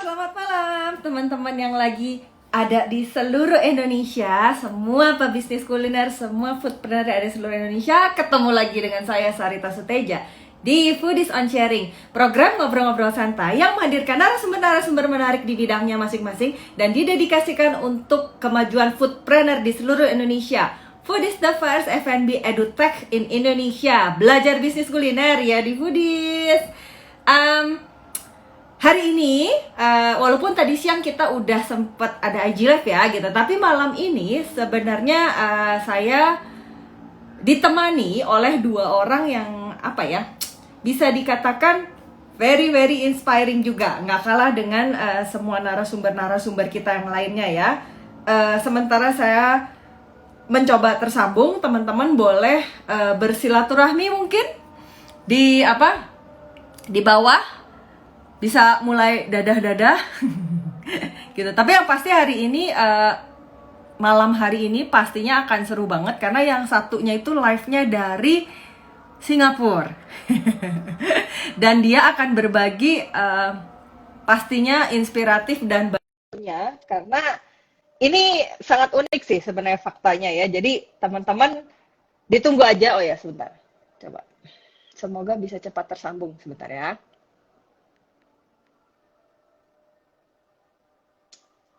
Selamat malam teman-teman yang lagi ada di seluruh Indonesia, semua pebisnis kuliner, semua foodpreneur yang ada di seluruh Indonesia. Ketemu lagi dengan saya Sarita Suteja di Foodies on Sharing, program ngobrol-ngobrol santai yang menghadirkan narasumber-narasumber menarik di bidangnya masing-masing dan didedikasikan untuk kemajuan foodpreneur di seluruh Indonesia. Foodies the first F&B edutech in Indonesia. Belajar bisnis kuliner ya di Foodies. Hari ini, walaupun tadi siang kita udah sempet ada IG Live ya gitu, tapi malam ini sebenarnya saya ditemani oleh dua orang yang bisa dikatakan very very inspiring juga, nggak kalah dengan semua narasumber kita yang lainnya ya. Sementara saya mencoba tersambung, teman-teman boleh bersilaturahmi mungkin di bawah. Bisa mulai dadah-dadah gitu. Tapi yang pasti hari ini malam hari ini pastinya akan seru banget karena yang satunya itu live-nya dari Singapura. Dan dia akan berbagi pastinya inspiratif dan barunya karena ini sangat unik sih sebenarnya faktanya ya. Jadi teman-teman ditunggu aja. Oh ya, sebentar. Coba. Semoga bisa cepat tersambung sebentar ya.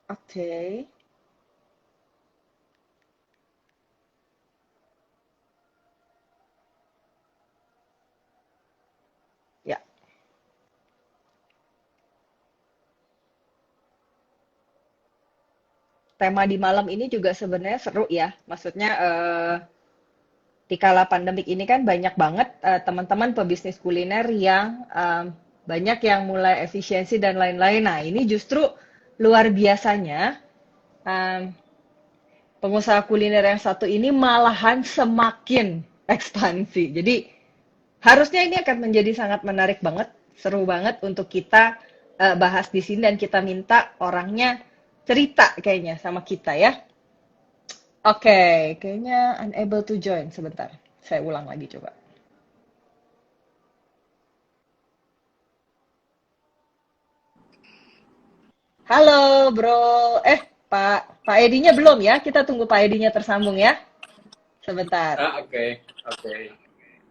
Oke. Ya. Tema di malam ini juga sebenarnya seru ya. Maksudnya di kala pandemik ini kan banyak banget teman-teman pebisnis kuliner yang banyak yang mulai efisiensi dan lain-lain. Nah, ini justru luar biasanya pengusaha kuliner yang satu ini malahan semakin ekspansi. Jadi harusnya ini akan menjadi sangat menarik banget, seru banget untuk kita bahas di sini dan kita minta orangnya cerita kayaknya sama kita ya. Oke, kayaknya unable to join. Sebentar, saya ulang lagi coba. Halo, bro. Pak Edinya belum ya? Kita tunggu Pak Edinya tersambung ya. Sebentar. Oke.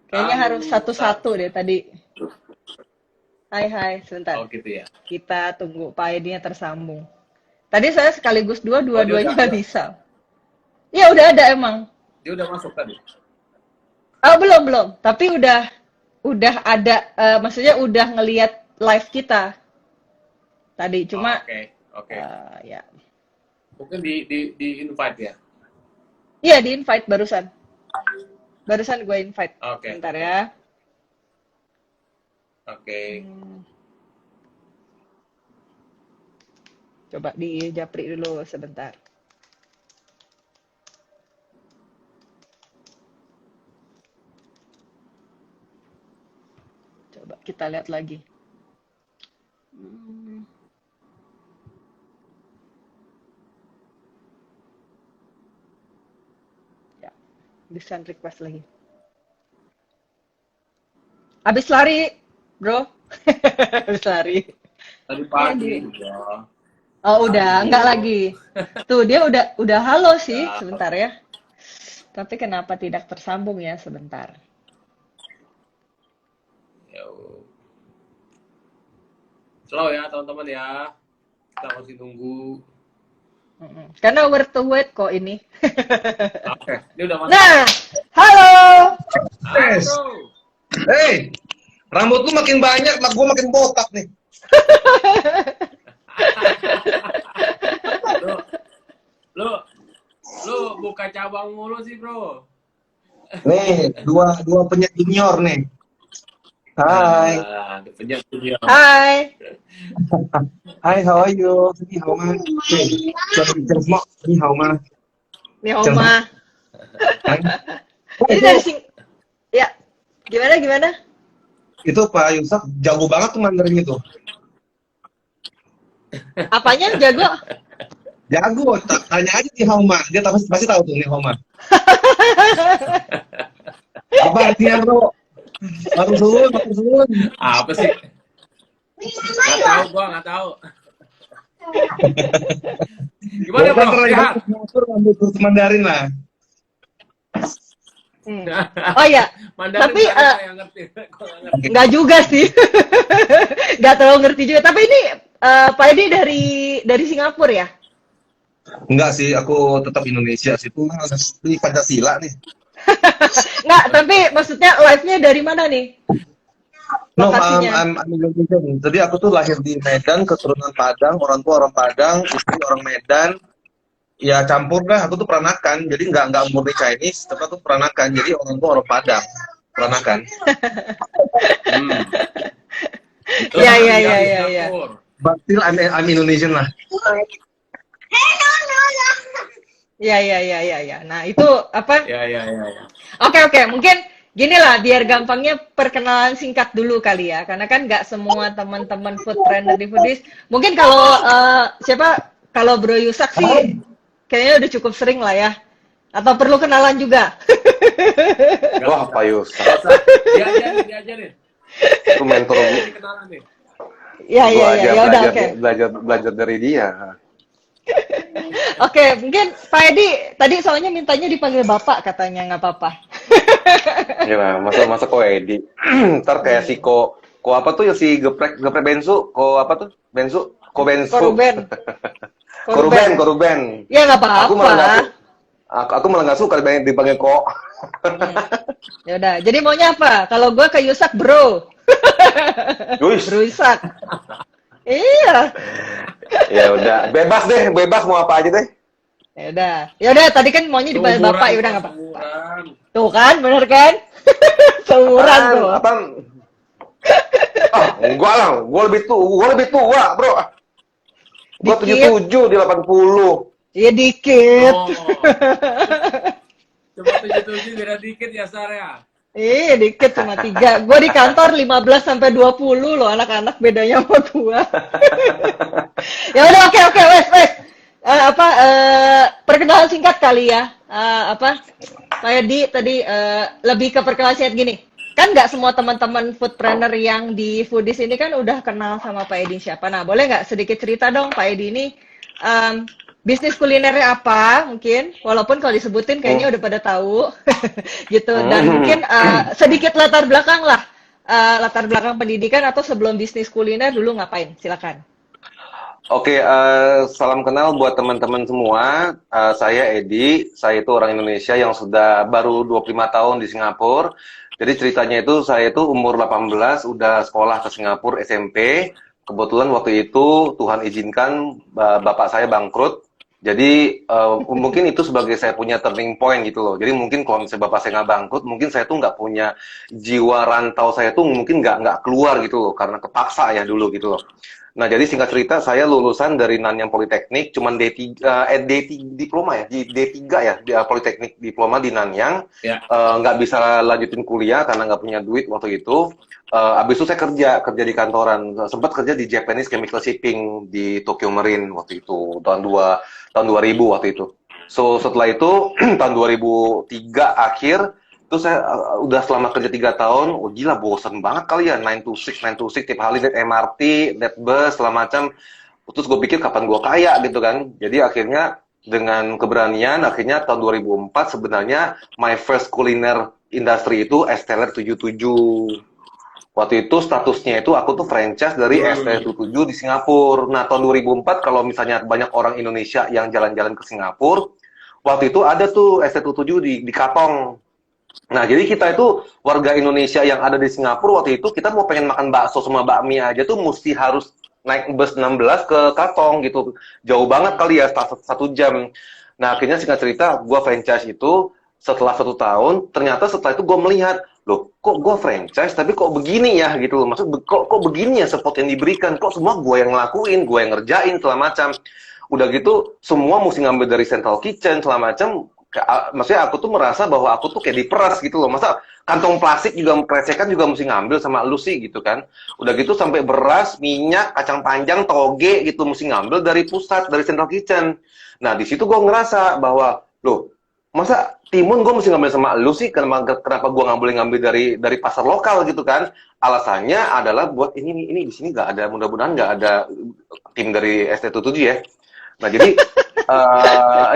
Kayaknya harus Halo, satu-satu deh tadi. Hai, sebentar. Oh gitu ya. Kita tunggu Pak Edinya tersambung. Tadi saya sekaligus Oh dia dua-duanya udah, nggak dia, bisa. Ya udah ada emang. dia udah masuk tadi. Oh, belum. Tapi udah ada, maksudnya udah ngelihat live kita tadi. Oh, Cuma, oke. ya. Mungkin di invite ya. Iya, di invite barusan. Barusan gue invite. Oke, Bentar ya. oke. Coba di japri dulu sebentar. Coba kita lihat lagi. Ya, bisa request lagi. Habis lari, bro. Habis lari. Tadi Iya, pagi udah. Oh, udah, enggak Aduh, lagi. Tuh, dia udah halo sih, udah. sebentar ya. Tapi kenapa tidak tersambung ya, sebentar. Ya, slow ya teman-teman ya. Kita masih nunggu. Karena worth to wait kok ini. Oke, ini udah masuk. Nah, halo. Halo Yes. bro. Hey, rambut lu makin banyak, mak gua makin botak nih. Lu, lu, lu buka cabang mulu sih bro. Nih, dua penyiar junior nih. Hai. Nah, penyiar junior. Hai. Hai, how are you? Ni hao ma? Chân mo, ni hao ma? Nih Oma. Ini dari Ya, gimana? Itu Pak Yusuf jago banget tuh Mandarin itu. Apanya jago? Jago, tanya aja ni hao ma. Dia pasti tahu tuh ni hao ma. Apa artinya, Bro? Matur suwun. Apa sih? Nggak tahu. Gimana bro? Sehat? Ambil kurs Mandarin lah. Oh ya, Mandarin tapi saya ngerti. Kok nggak ngerti? nggak juga sih, nggak terlalu ngerti juga. Tapi ini Pak Edi dari Singapura ya? Enggak sih, aku tetap Indonesia sih. Ini Pancasila nih. Nggak, tapi maksudnya live-nya dari mana nih? No, Lokasinya? I'm Indonesian. Jadi aku tuh lahir di Medan, keturunan Padang, orang tua orang Padang, istri orang Medan. Ya campur dah, aku tuh peranakan. Jadi nggak murni Chinese, tapi aku peranakan. Jadi orang tua orang Padang, peranakan. Hmm. Iya, Terus iya, iya, dari iya, iya. Singapura. But still I'm Indonesian lah. Iya, iya, iya, iya, iya. Nah, itu apa? Ya. Oke, mungkin gini lah, biar gampangnya perkenalan singkat dulu kali ya, karena kan nggak semua teman-teman food trainer di Foodies. Mungkin kalau kalau Bro Yusak sih, kayaknya udah cukup sering lah ya. Atau perlu kenalan juga? Wah, Pak Yus, Nggak usah. Diajarin. itu mentor gue. Ini kenalan nih. Iya, Gue iya, aja iya, ya udah, oke. belajar dari dia. Oke, mungkin Pak Edi tadi soalnya mintanya dipanggil Bapak katanya, nggak apa-apa. Gila, masa kok Edi. Ntar kayak si ko apa tuh ya si geprek bensu, ko apa tuh? Bensu, ko bensu. Koruben. Koruben. Ya nggak Aku malah nggak apa-apa. aku malah nggak suka dipanggil ko. Ya udah, jadi maunya apa? Kalau gua ke Yusak, Bro. Yuis. Bro Yusak. Iya. Ya udah, bebas mau apa aja deh. Ya udah, tadi kan maunya dipanggil Bapak, ya udah nggak apa-apa. Seumuran. Tuh kan, bener kan? Seumuran tuh. Apaan? Enggak lah, gua lebih tua, Bro. Gua Dikit. 77 di 80. Iya dikit. Oh. Coba 77 beda dikit ya, Sar ya. Iya dikit cuma 3. Gue di kantor 15 sampai 20 loh anak-anak bedanya sama gua. Ya udah oke wes. Perkenalan singkat kali ya. Pak Edi tadi lebih ke perkenalan singkat gini. Kan nggak semua teman-teman foodpreneur yang di Foodies ini kan udah kenal sama Pak Edi siapa. Nah, boleh nggak sedikit cerita dong Pak Edi ini bisnis kulinernya apa mungkin, walaupun kalau disebutin kayaknya udah pada tahu gitu. Dan mungkin sedikit latar belakang lah, latar belakang pendidikan atau sebelum bisnis kuliner dulu ngapain, silakan. Oke, salam kenal buat teman-teman semua. Saya Edi, saya itu orang Indonesia yang sudah baru 25 tahun di Singapura. Jadi ceritanya itu saya itu umur 18 udah sekolah ke Singapura SMP. Kebetulan waktu itu Tuhan izinkan bapak saya bangkrut. Jadi mungkin itu sebagai saya punya turning point gitu loh. Jadi mungkin kalau misalnya bapak saya nggak bangkrut, mungkin saya tuh nggak punya jiwa rantau, saya tuh mungkin nggak keluar gitu loh, karena kepaksa ya dulu gitu loh. Nah, jadi singkat cerita, saya lulusan dari Nanyang Politeknik, cuman D3 diploma ya, di D3 ya, di Politeknik diploma di Nanyang. Ya. Nggak bisa lanjutin kuliah karena nggak punya duit waktu itu. Abis itu saya kerja di kantoran, sempat kerja di Japanese Chemical Shipping di Tokyo Marine waktu itu, tahun 2000 waktu itu. So, setelah itu, tahun 2003 akhir, terus saya udah selama kerja 3 tahun, oh gila bosen banget kali ya, 9 to 6, tiap hari naik MRT, naik bus, segala macam. Terus gue pikir kapan gue kaya gitu kan. Jadi akhirnya dengan keberanian, akhirnya tahun 2004 sebenarnya my first culiner industry itu Esteller 77. Waktu itu statusnya itu aku tuh franchise dari Esteller 77 di Singapura. Nah tahun 2004 kalau misalnya banyak orang Indonesia yang jalan-jalan ke Singapura, waktu itu ada tuh Esteller 77 di Katong. Nah, jadi kita itu warga Indonesia yang ada di Singapura waktu itu, kita mau pengen makan bakso sama bakmi aja tuh mesti harus naik bus 16 ke Katong gitu. Jauh banget kali ya, 1 jam. Nah, akhirnya singkat cerita, gue franchise itu setelah 1 tahun, ternyata setelah itu gue melihat, loh, kok gue franchise, tapi kok begini ya gitu loh. Maksud, kok begini ya support yang diberikan, kok semua gue yang ngelakuin, gue yang ngerjain, segala macam. Udah gitu, semua mesti ngambil dari central kitchen, segala macam. Maksudnya aku tuh merasa bahwa aku tuh kayak diperas gitu loh. Masa kantong plastik juga, krecekan juga mesti ngambil sama lu sih gitu kan. Udah gitu sampai beras, minyak, kacang panjang, toge gitu mesti ngambil dari pusat, dari central kitchen. Nah di situ gue ngerasa bahwa loh, masa timun gue mesti ngambil sama lu sih? Kenapa gue nggak boleh ngambil dari pasar lokal gitu kan? Alasannya adalah buat ini di sini nggak ada, mudah-mudahan nggak ada tim dari ST77 ya. Nah jadi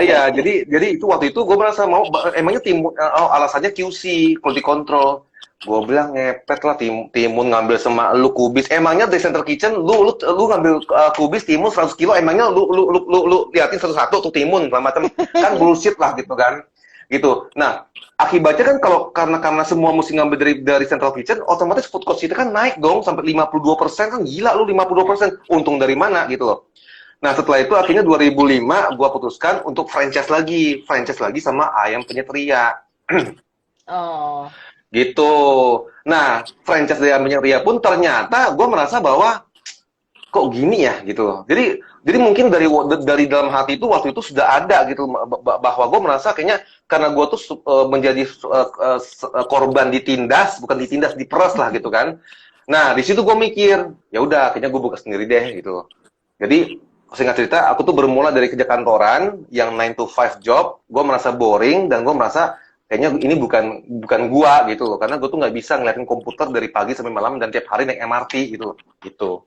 iya jadi itu waktu itu gue merasa mau emangnya alasannya QC quality control. Gue bilang ngepet lah, timun ngambil sama lu kubis. Emangnya di Central Kitchen lu ngambil kubis timun 100 kilo, emangnya lu liatin satu-satu tuh timun macam kan bullshit lah gitu kan. Gitu. Nah, akibatnya kan karena semua mesti ngambil dari Central Kitchen, otomatis food cost kita kan naik dong sampai 52%, kan gila lu 52%. Untung dari mana gitu loh. Nah, setelah itu akhirnya 2005 gua putuskan untuk franchise lagi sama Ayam Penyet Ria. Oh. Gitu. Nah, franchise dari Ayam Penyet Ria pun ternyata gua merasa bahwa kok gini ya gitu. Jadi mungkin dari dalam hati itu waktu itu sudah ada gitu bahwa gue merasa kayaknya karena gue tuh menjadi korban diperas lah gitu kan. Nah, di situ gue mikir, ya udah kayaknya gue buka sendiri deh gitu. Jadi singkat cerita, aku tuh bermula dari kerja kantoran yang 9 to 5 job, gue merasa boring dan gue merasa kayaknya ini bukan gua gitu loh, karena gue tuh nggak bisa ngeliatin komputer dari pagi sampai malam dan tiap hari naik MRT gitu loh, gitu.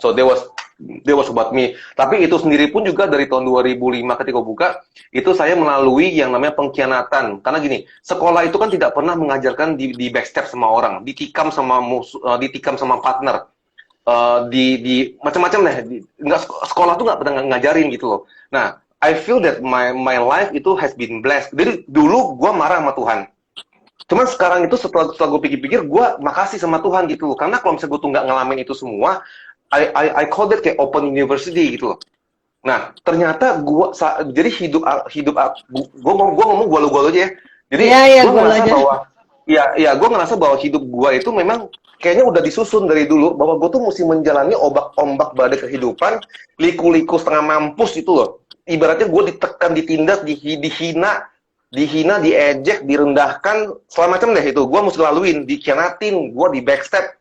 So that was about me. Tapi itu sendiri pun juga dari tahun 2005 ketika buka, itu saya melalui yang namanya pengkhianatan. Karena gini, sekolah itu kan tidak pernah mengajarkan di backstep sama orang, ditikam sama musuh, ditikam sama partner. Di macam-macam deh. Nggak, sekolah tuh nggak pernah ngajarin gitu loh. Nah, I feel that my life itu has been blessed. Jadi dulu gue marah sama Tuhan. Cuman sekarang itu setelah gue pikir-pikir, gue makasih sama Tuhan gitu loh. Karena kalau misalnya gue tuh nggak ngalamin itu semua, I call that kayak open university gitu loh. Nah, ternyata jadi hidup gue ngomong gua aja ya. Jadi gue ngerasa bahwa gue ngerasa bahwa hidup gue itu memang kayaknya udah disusun dari dulu bahwa gue tuh mesti menjalani ombak badai kehidupan, liku-liku setengah mampus itu loh. Ibaratnya gue ditekan, ditindas, dihina, diejek, direndahkan, segala macam deh itu. Gue mesti laluin, dikhianatin, gue di backstep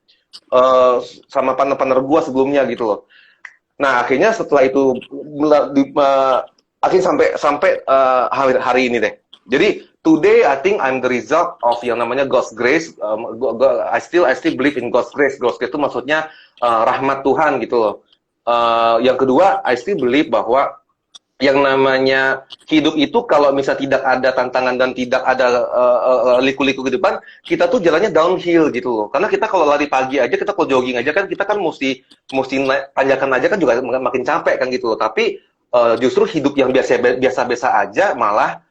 sama partner-partner gue sebelumnya gitu loh. Nah akhirnya setelah itu akhirnya sampai hari ini deh. Jadi today I think I'm the result of yang namanya God's grace. I still believe in God's grace. God's grace itu maksudnya rahmat Tuhan gitu loh. Yang kedua, I still believe bahwa yang namanya hidup itu kalau misalnya tidak ada tantangan dan tidak ada liku-liku ke depan, kita tuh jalannya downhill gitu loh. Karena kita kalau lari pagi aja, kita kalau jogging aja kan, kita kan mesti tanjakan aja kan juga makin capek kan gitu loh. Tapi justru hidup yang biasa-biasa aja malah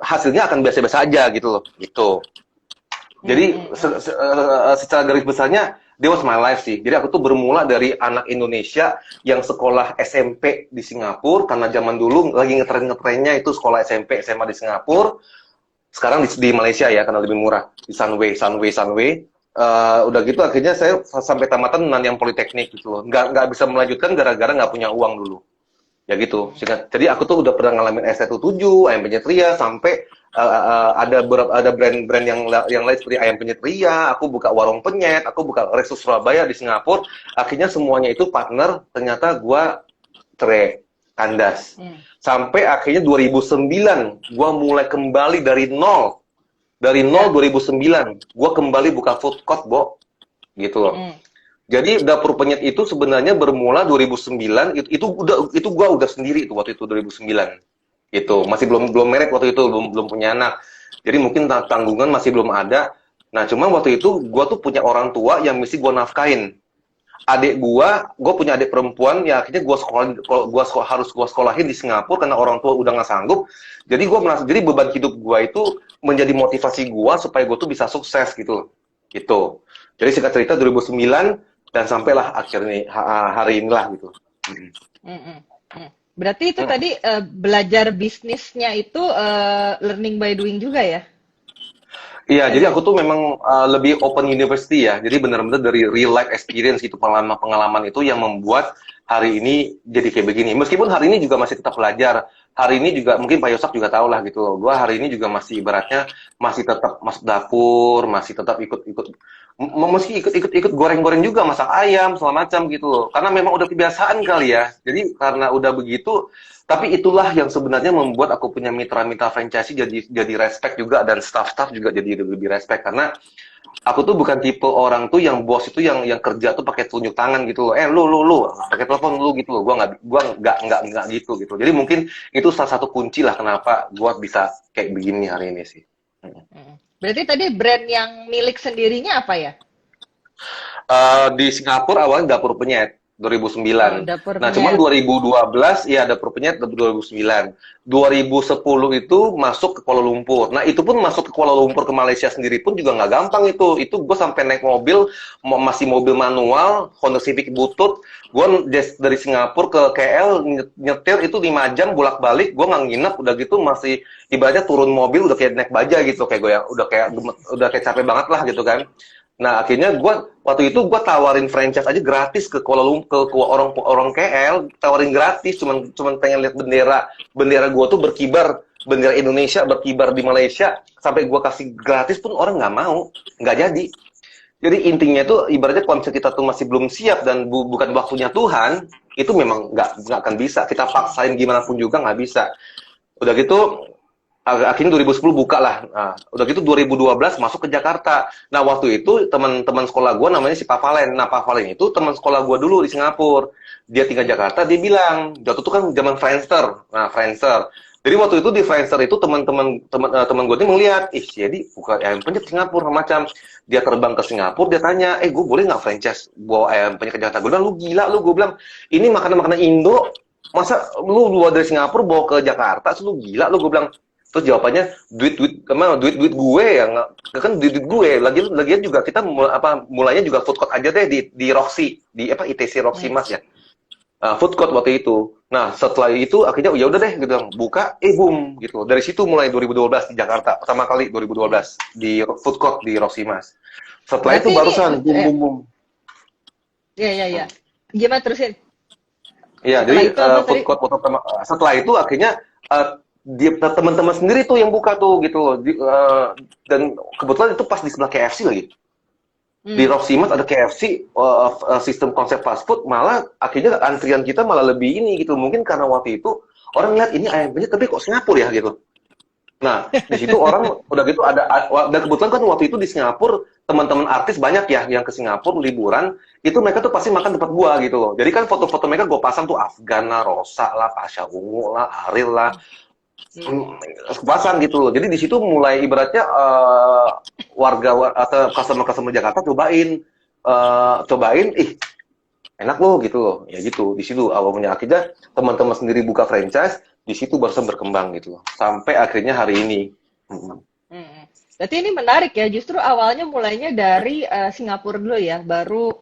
hasilnya akan biasa-biasa aja gitu loh. Gitu. Jadi secara garis besarnya that was my life sih. Jadi aku tuh bermula dari anak Indonesia yang sekolah SMP di Singapura, karena zaman dulu lagi ngetren-ngetrennya itu sekolah SMP, SMA di Singapura. Sekarang di Malaysia ya, karena lebih murah. Di Sunway. Udah gitu akhirnya saya sampai tamatan Nanyang Politeknik gitu loh. Nggak bisa melanjutkan gara-gara nggak punya uang dulu. Ya gitu. Jadi aku tuh udah pernah ngalamin ST7, Ayam Penyet Ria, sampai ada brand-brand yang lain seperti Ayam Penyet Ria, aku buka warung penyet, aku buka Resto Surabaya di Singapura. Akhirnya semuanya itu partner, ternyata gua cerai, kandas. Sampai akhirnya 2009 gua mulai kembali dari nol. Dari nol 2009 gua kembali buka food court, Bo. Gitu loh. Jadi Dapur Penyet itu sebenarnya bermula 2009, itu gua udah sendiri itu waktu itu 2009. Itu masih belum married waktu itu, belum punya anak. Jadi mungkin tanggungan masih belum ada. Nah, cuma waktu itu gua tuh punya orang tua yang mesti gua nafkain. Adik gua punya adik perempuan, ya akhirnya harus gua sekolahin di Singapura karena orang tua udah nggak sanggup. Jadi jadi beban hidup gua itu menjadi motivasi gua supaya gua tuh bisa sukses gitu. Gitu. Jadi singkat cerita 2009 dan sampailah akhirnya hari inilah gitu. Berarti itu tadi belajar bisnisnya itu learning by doing juga ya? Iya, jadi aku tuh memang lebih open university ya. Jadi benar-benar dari real life experience itu, pengalaman itu yang membuat hari ini jadi kayak begini. Meskipun hari ini juga masih tetap belajar. Hari ini juga mungkin Pak Yosak juga tahu lah gitu loh. Gua hari ini juga masih ibaratnya masih tetap masuk dapur, masih tetap ikut Meski ikut goreng-goreng juga, masak ayam segala macam gitu loh. Karena memang udah kebiasaan kali ya. Jadi karena udah begitu, tapi itulah yang sebenarnya membuat aku punya mitra-mitra franchise jadi respect juga, dan staff-staff juga jadi lebih respect, karena aku tuh bukan tipe orang tuh yang bos itu yang kerja tuh pakai tunjuk tangan gitu loh. Lu pakai telepon lu gitu loh. Gua nggak gitu gitu. Jadi mungkin itu salah satu kunci lah kenapa gua bisa kayak begini hari ini sih. Berarti tadi brand yang milik sendirinya apa ya? Di Singapura awalnya Dapur Penyet 2009. Oh, Dapur Nah, Penyet. cuman 2012 ya Dapur Penyet 2009. 2010 itu masuk ke Kuala Lumpur. Nah, itu pun masuk ke Kuala Lumpur ke Malaysia sendiri pun juga nggak gampang itu. Itu gue sampai naik mobil, masih mobil manual, Honda Civic butut. Gue dari Singapura ke KL nyetir itu 5 jam bolak-balik. Gue nggak nginep, udah gitu masih ibaratnya turun mobil udah kayak naik baja gitu, kayak gue ya udah kayak capek banget lah gitu kan. Nah, akhirnya waktu itu gue tawarin franchise aja gratis ke Kuala Lumpur, ke orang KL, tawarin gratis, cuman pengen lihat bendera gue tuh berkibar, bendera Indonesia berkibar di Malaysia, sampai gue kasih gratis pun orang nggak mau, nggak jadi. Jadi intinya tuh ibaratnya kalau misalnya kita tuh masih belum siap dan bukan waktunya Tuhan, itu memang nggak akan bisa. Kita paksain gimana pun juga nggak bisa. Udah gitu akhirnya 2010 buka lah. Nah, udah gitu 2012 masuk ke Jakarta. Nah, waktu itu teman-teman sekolah gue namanya si Pak Valen. Nah, Pak Valen itu teman sekolah gue dulu di Singapura. Dia tinggal Jakarta, dia bilang, waktu itu kan zaman Friendster. Nah, Friendster. Jadi waktu itu di Friendster itu teman gue ini melihat, jadi buka ayam penyet Singapura macam. Dia terbang ke Singapura, dia tanya, gue boleh nggak franchise bawa ayam penyet ke Jakarta? Gue bilang, lu gila lu, gue bilang, ini makanan-makanan Indo, masa lu luar dari Singapura bawa ke Jakarta, lu gila lu, gue bilang. Terus jawabannya duit gue yang kan duit gue lagian juga kita mulainya juga food court aja deh di Roxy di ITC Roxy Mas ya, food court waktu itu. Nah setelah itu akhirnya ya udah deh gitu buka boom gitu, dari situ mulai 2012 di Jakarta pertama kali 2012 di food court di Roxy Mas. Setelah Berarti itu barusan boom. Iya. Gimana terusin? Iya, jadi food court pertama. Setelah itu akhirnya dia teman-teman sendiri tuh yang buka tuh gitu loh. Dan kebetulan itu pas di sebelah KFC lagi. Di Roxy Mas ada KFC, sistem konsep fast food, malah akhirnya antrian kita malah lebih ini gitu. Mungkin karena waktu itu orang lihat ini ayam penyet tapi kok Singapura ya gitu. Nah, di situ orang udah gitu dan kebetulan kan waktu itu di Singapura teman-teman artis banyak ya yang ke Singapura liburan, itu mereka tuh pasti makan tempat gua gitu loh. Jadi kan foto-foto mereka gua pasang tuh Afgan lah, Rosa lah, Pasha Ungu lah, Ariel lah. Pasang gitu loh. Jadi di situ mulai ibaratnya warga atau customer Jakarta cobain, enak loh gitu loh. Ya gitu. Di situ awalnya akhirnya teman-teman sendiri buka franchise, di situ baru berkembang gitu loh. Sampai akhirnya hari ini. Berarti ini menarik ya. Justru awalnya mulainya dari Singapura dulu ya, baru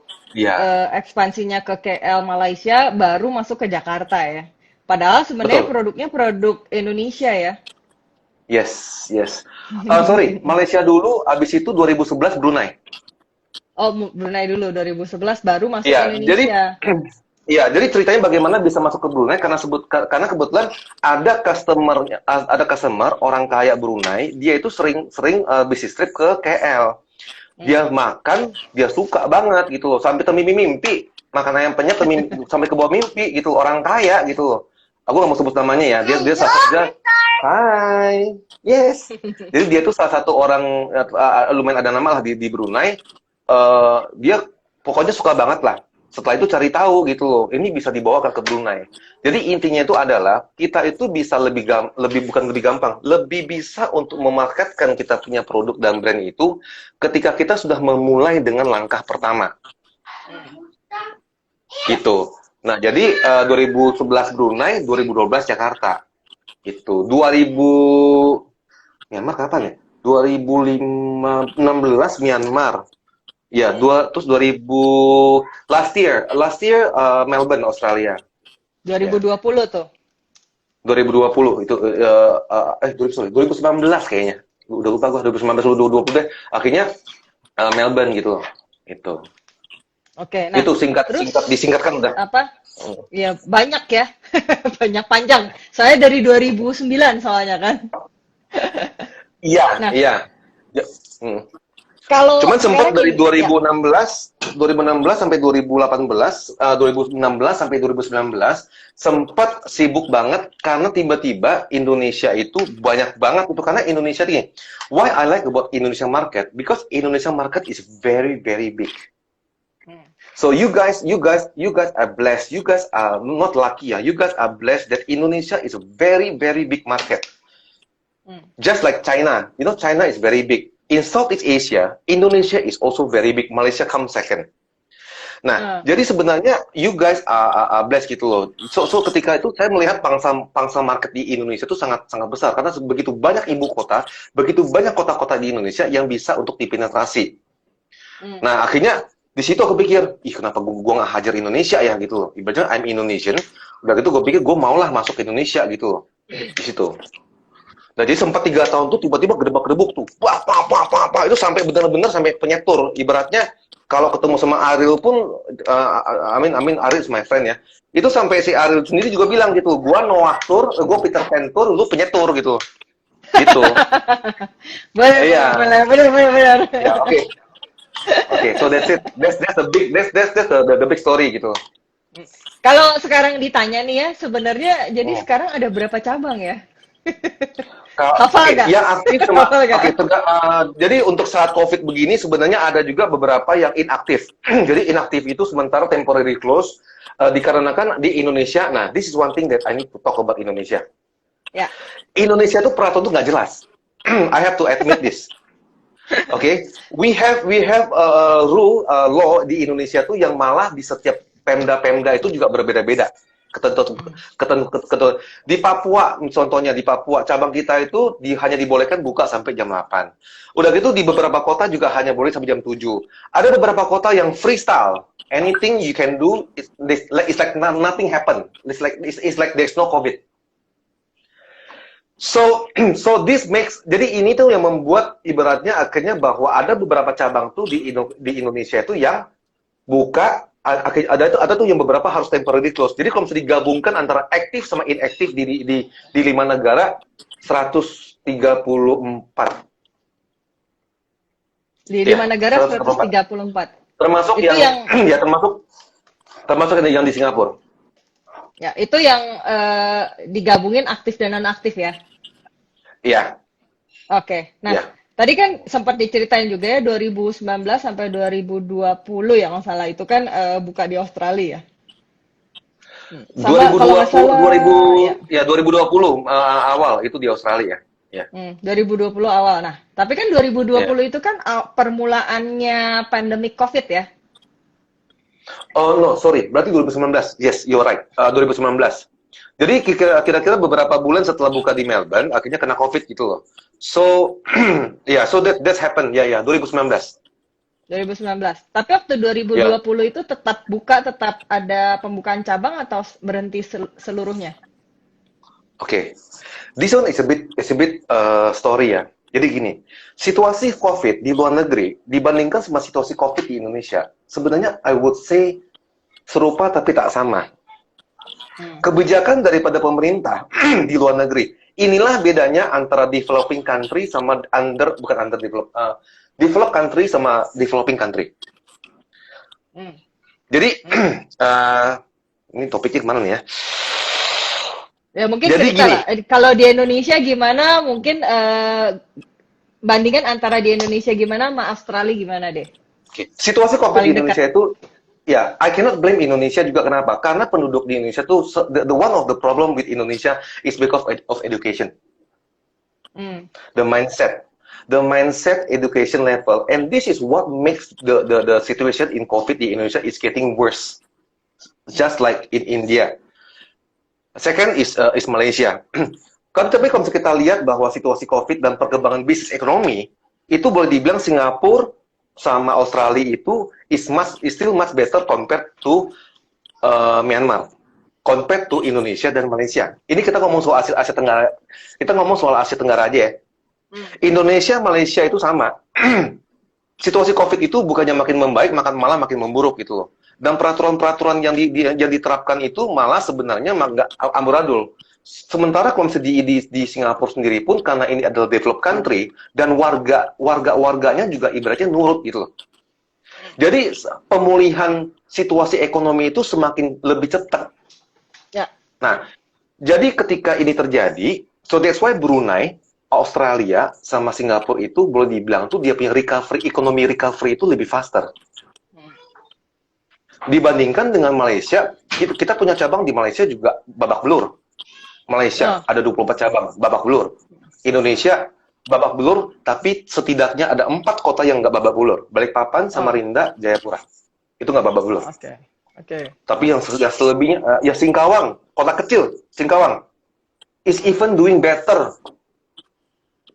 ekspansinya ke KL Malaysia, baru masuk ke Jakarta ya. Padahal sebenarnya produknya produk Indonesia ya. Yes. Sorry, Malaysia dulu, abis itu 2011 Brunei. Oh, Brunei dulu 2011 baru masuk ke Indonesia. Jadi ceritanya bagaimana bisa masuk ke Brunei karena kebetulan ada customer orang kaya Brunei, dia itu sering bisnis trip ke KL. Dia makan, dia suka banget gitu loh, sampai termimpi-mimpi makan ayam penyet sampai ke bawah mimpi gitu, orang kaya gitu loh. Aku nggak mau sebut namanya ya, dia hai, yes. Jadi dia tuh salah satu orang lumayan ada nama lah di Brunei. Dia pokoknya suka banget lah. Setelah itu cari tahu gitu loh, ini bisa dibawa ke Brunei. Jadi intinya itu adalah kita itu bisa lebih gampang, lebih bisa untuk memarketkan kita punya produk dan brand itu ketika kita sudah memulai dengan langkah pertama. Gitu. Nah, jadi 2011 Brunei, 2012 Jakarta. Itu 2000 Myanmar kapan ya? 2016 Myanmar. Ya, terus 2000 last year Melbourne Australia. 2020 tuh. 2020 itu 2019 kayaknya. Udah lupa gua 2019 2020 deh. Akhirnya Melbourne gitu loh. Itu. Oke, nah itu disingkatkan udah. Apa? Ya banyak ya, banyak panjang. Saya dari 2009 soalnya kan. Iya, Nah, iya. Kalau Cuman sempat sekarang dari gini, ya. 2016 sampai 2018, 2016 sampai 2019 sempat sibuk banget karena tiba-tiba Indonesia itu banyak banget itu karena Indonesia ini. Why I like about Indonesia market? Because Indonesia market is very very big. So you guys are blessed. You guys are not lucky ya. You guys are blessed that Indonesia is a very very big market. Just like China, you know China is very big. In Southeast Asia, Indonesia is also very big. Malaysia comes second. Nah, jadi sebenarnya you guys are blessed gitu loh. So ketika itu saya melihat pangsa market di Indonesia itu sangat sangat besar karena begitu banyak ibu kota, begitu banyak kota-kota di Indonesia yang bisa untuk dipenetrasi. Nah, akhirnya di situ aku pikir, ih kenapa gua nggak hajar Indonesia ya gitu loh. Ibaratnya I'm Indonesian, udah gitu gue pikir gue maulah masuk ke Indonesia gitu loh. Di situ. Nah, jadi sempat 3 tahun tuh tiba-tiba gedebak-gedebuk tuh. Wah, itu sampai benar-benar sampai penyetur. Ibaratnya kalau ketemu sama Ariel pun Amin Ariel is my friend ya. Itu sampai si Ariel sendiri juga bilang gitu, gua Noah Tour, gua Peter Pan Tour, lu penyetur gitu. Gitu. Benar. Ya, oke. Oke, so that's it. That's the big story gitu. Kalau sekarang ditanya nih ya, sebenarnya jadi sekarang ada berapa cabang ya? Hafal nggak? Yang aktif sama jadi untuk saat COVID begini sebenarnya ada juga beberapa yang inaktif. Jadi inaktif itu sementara temporary close dikarenakan di Indonesia. Nah, this is one thing that I need to talk about Indonesia. Ya. Indonesia itu peraturan tuh nggak jelas. I have to admit this. Okay, we have rule law di Indonesia tuh yang malah di setiap pemda itu juga berbeda-beda. Ketentuan di Papua contohnya di Papua cabang kita itu hanya dibolehkan buka sampai jam 8. Udah gitu di beberapa kota juga hanya boleh sampai jam 7. Ada beberapa kota yang freestyle. Anything you can do it's like nothing happen. It's like there's no COVID. So this makes jadi ini tuh yang membuat ibaratnya akhirnya bahwa ada beberapa cabang tuh di Indonesia itu yang buka ada tuh yang beberapa harus temporary close. Jadi kalau misalnya digabungkan antara aktif sama inaktif di 5 negara 134. Di 5 negara 134. Termasuk itu yang ya termasuk yang di Singapura. Ya, itu yang digabungin aktif dan non-aktif ya? Iya. Oke. Nah, tadi kan sempat diceritain juga ya 2019 sampai 2020 ya nggak salah itu kan buka di Australia. Sama 2020 awal itu di Australia ya. 2020 awal. Nah, tapi kan 2020 itu kan permulaannya pandemic COVID ya. Oh no, sorry. Berarti 2019. Yes, you're right. 2019. Jadi kira-kira beberapa bulan setelah buka di Melbourne, akhirnya kena COVID gitu loh. So, so that's happened. Ya, 2019. 2019. Tapi waktu 2020 itu tetap buka, tetap ada pembukaan cabang atau berhenti seluruhnya? Oke. This one is a bit story ya. Jadi gini, situasi COVID di luar negeri dibandingkan sama situasi COVID di Indonesia, sebenarnya I would say serupa tapi tak sama. Kebijakan daripada pemerintah di luar negeri. Inilah bedanya antara developing country sama developed country sama developing country. Jadi ini topiknya kemana nih ya? Ya mungkin jadi kalau di Indonesia gimana? Mungkin bandingan antara di Indonesia gimana sama Australia gimana deh? Situasi COVID di Indonesia itu ya, I cannot blame Indonesia juga kenapa? Karena penduduk di Indonesia tuh the one of the problem with Indonesia is because of education. The mindset, education level, and this is what makes the situation in COVID di Indonesia is getting worse, just like in India. Second is Malaysia. Tapi kalau kita lihat bahwa situasi COVID dan perkembangan bisnis ekonomi itu boleh dibilang Singapura sama Australia itu is still much better compared to Myanmar, compared to Indonesia dan Malaysia. Ini kita ngomong soal Asia Tenggara. Kita ngomong soal Asia Tenggara aja ya. Indonesia, Malaysia itu sama. Situasi COVID itu bukannya makin membaik, malah makin memburuk gitu loh. Dan peraturan-peraturan yang diterapkan itu malah sebenarnya nggak amburadul. Sementara kalau misalnya di Singapura sendiri pun karena ini adalah developed country dan warganya juga ibaratnya nurut gitu loh. Jadi pemulihan situasi ekonomi itu semakin lebih cepat. Ya. Nah, jadi ketika ini terjadi, so that's why Brunei, Australia sama Singapura itu boleh dibilang tuh dia punya ekonomi recovery itu lebih faster. Dibandingkan dengan Malaysia, kita punya cabang di Malaysia juga babak belur. Malaysia ada 24 cabang, babak belur. Indonesia babak belur, tapi setidaknya ada 4 kota yang nggak babak belur. Balikpapan, Samarinda, Jayapura. Itu nggak babak belur. Oke. Tapi yang selebihnya, ya Singkawang, kota kecil, Singkawang, is even doing better.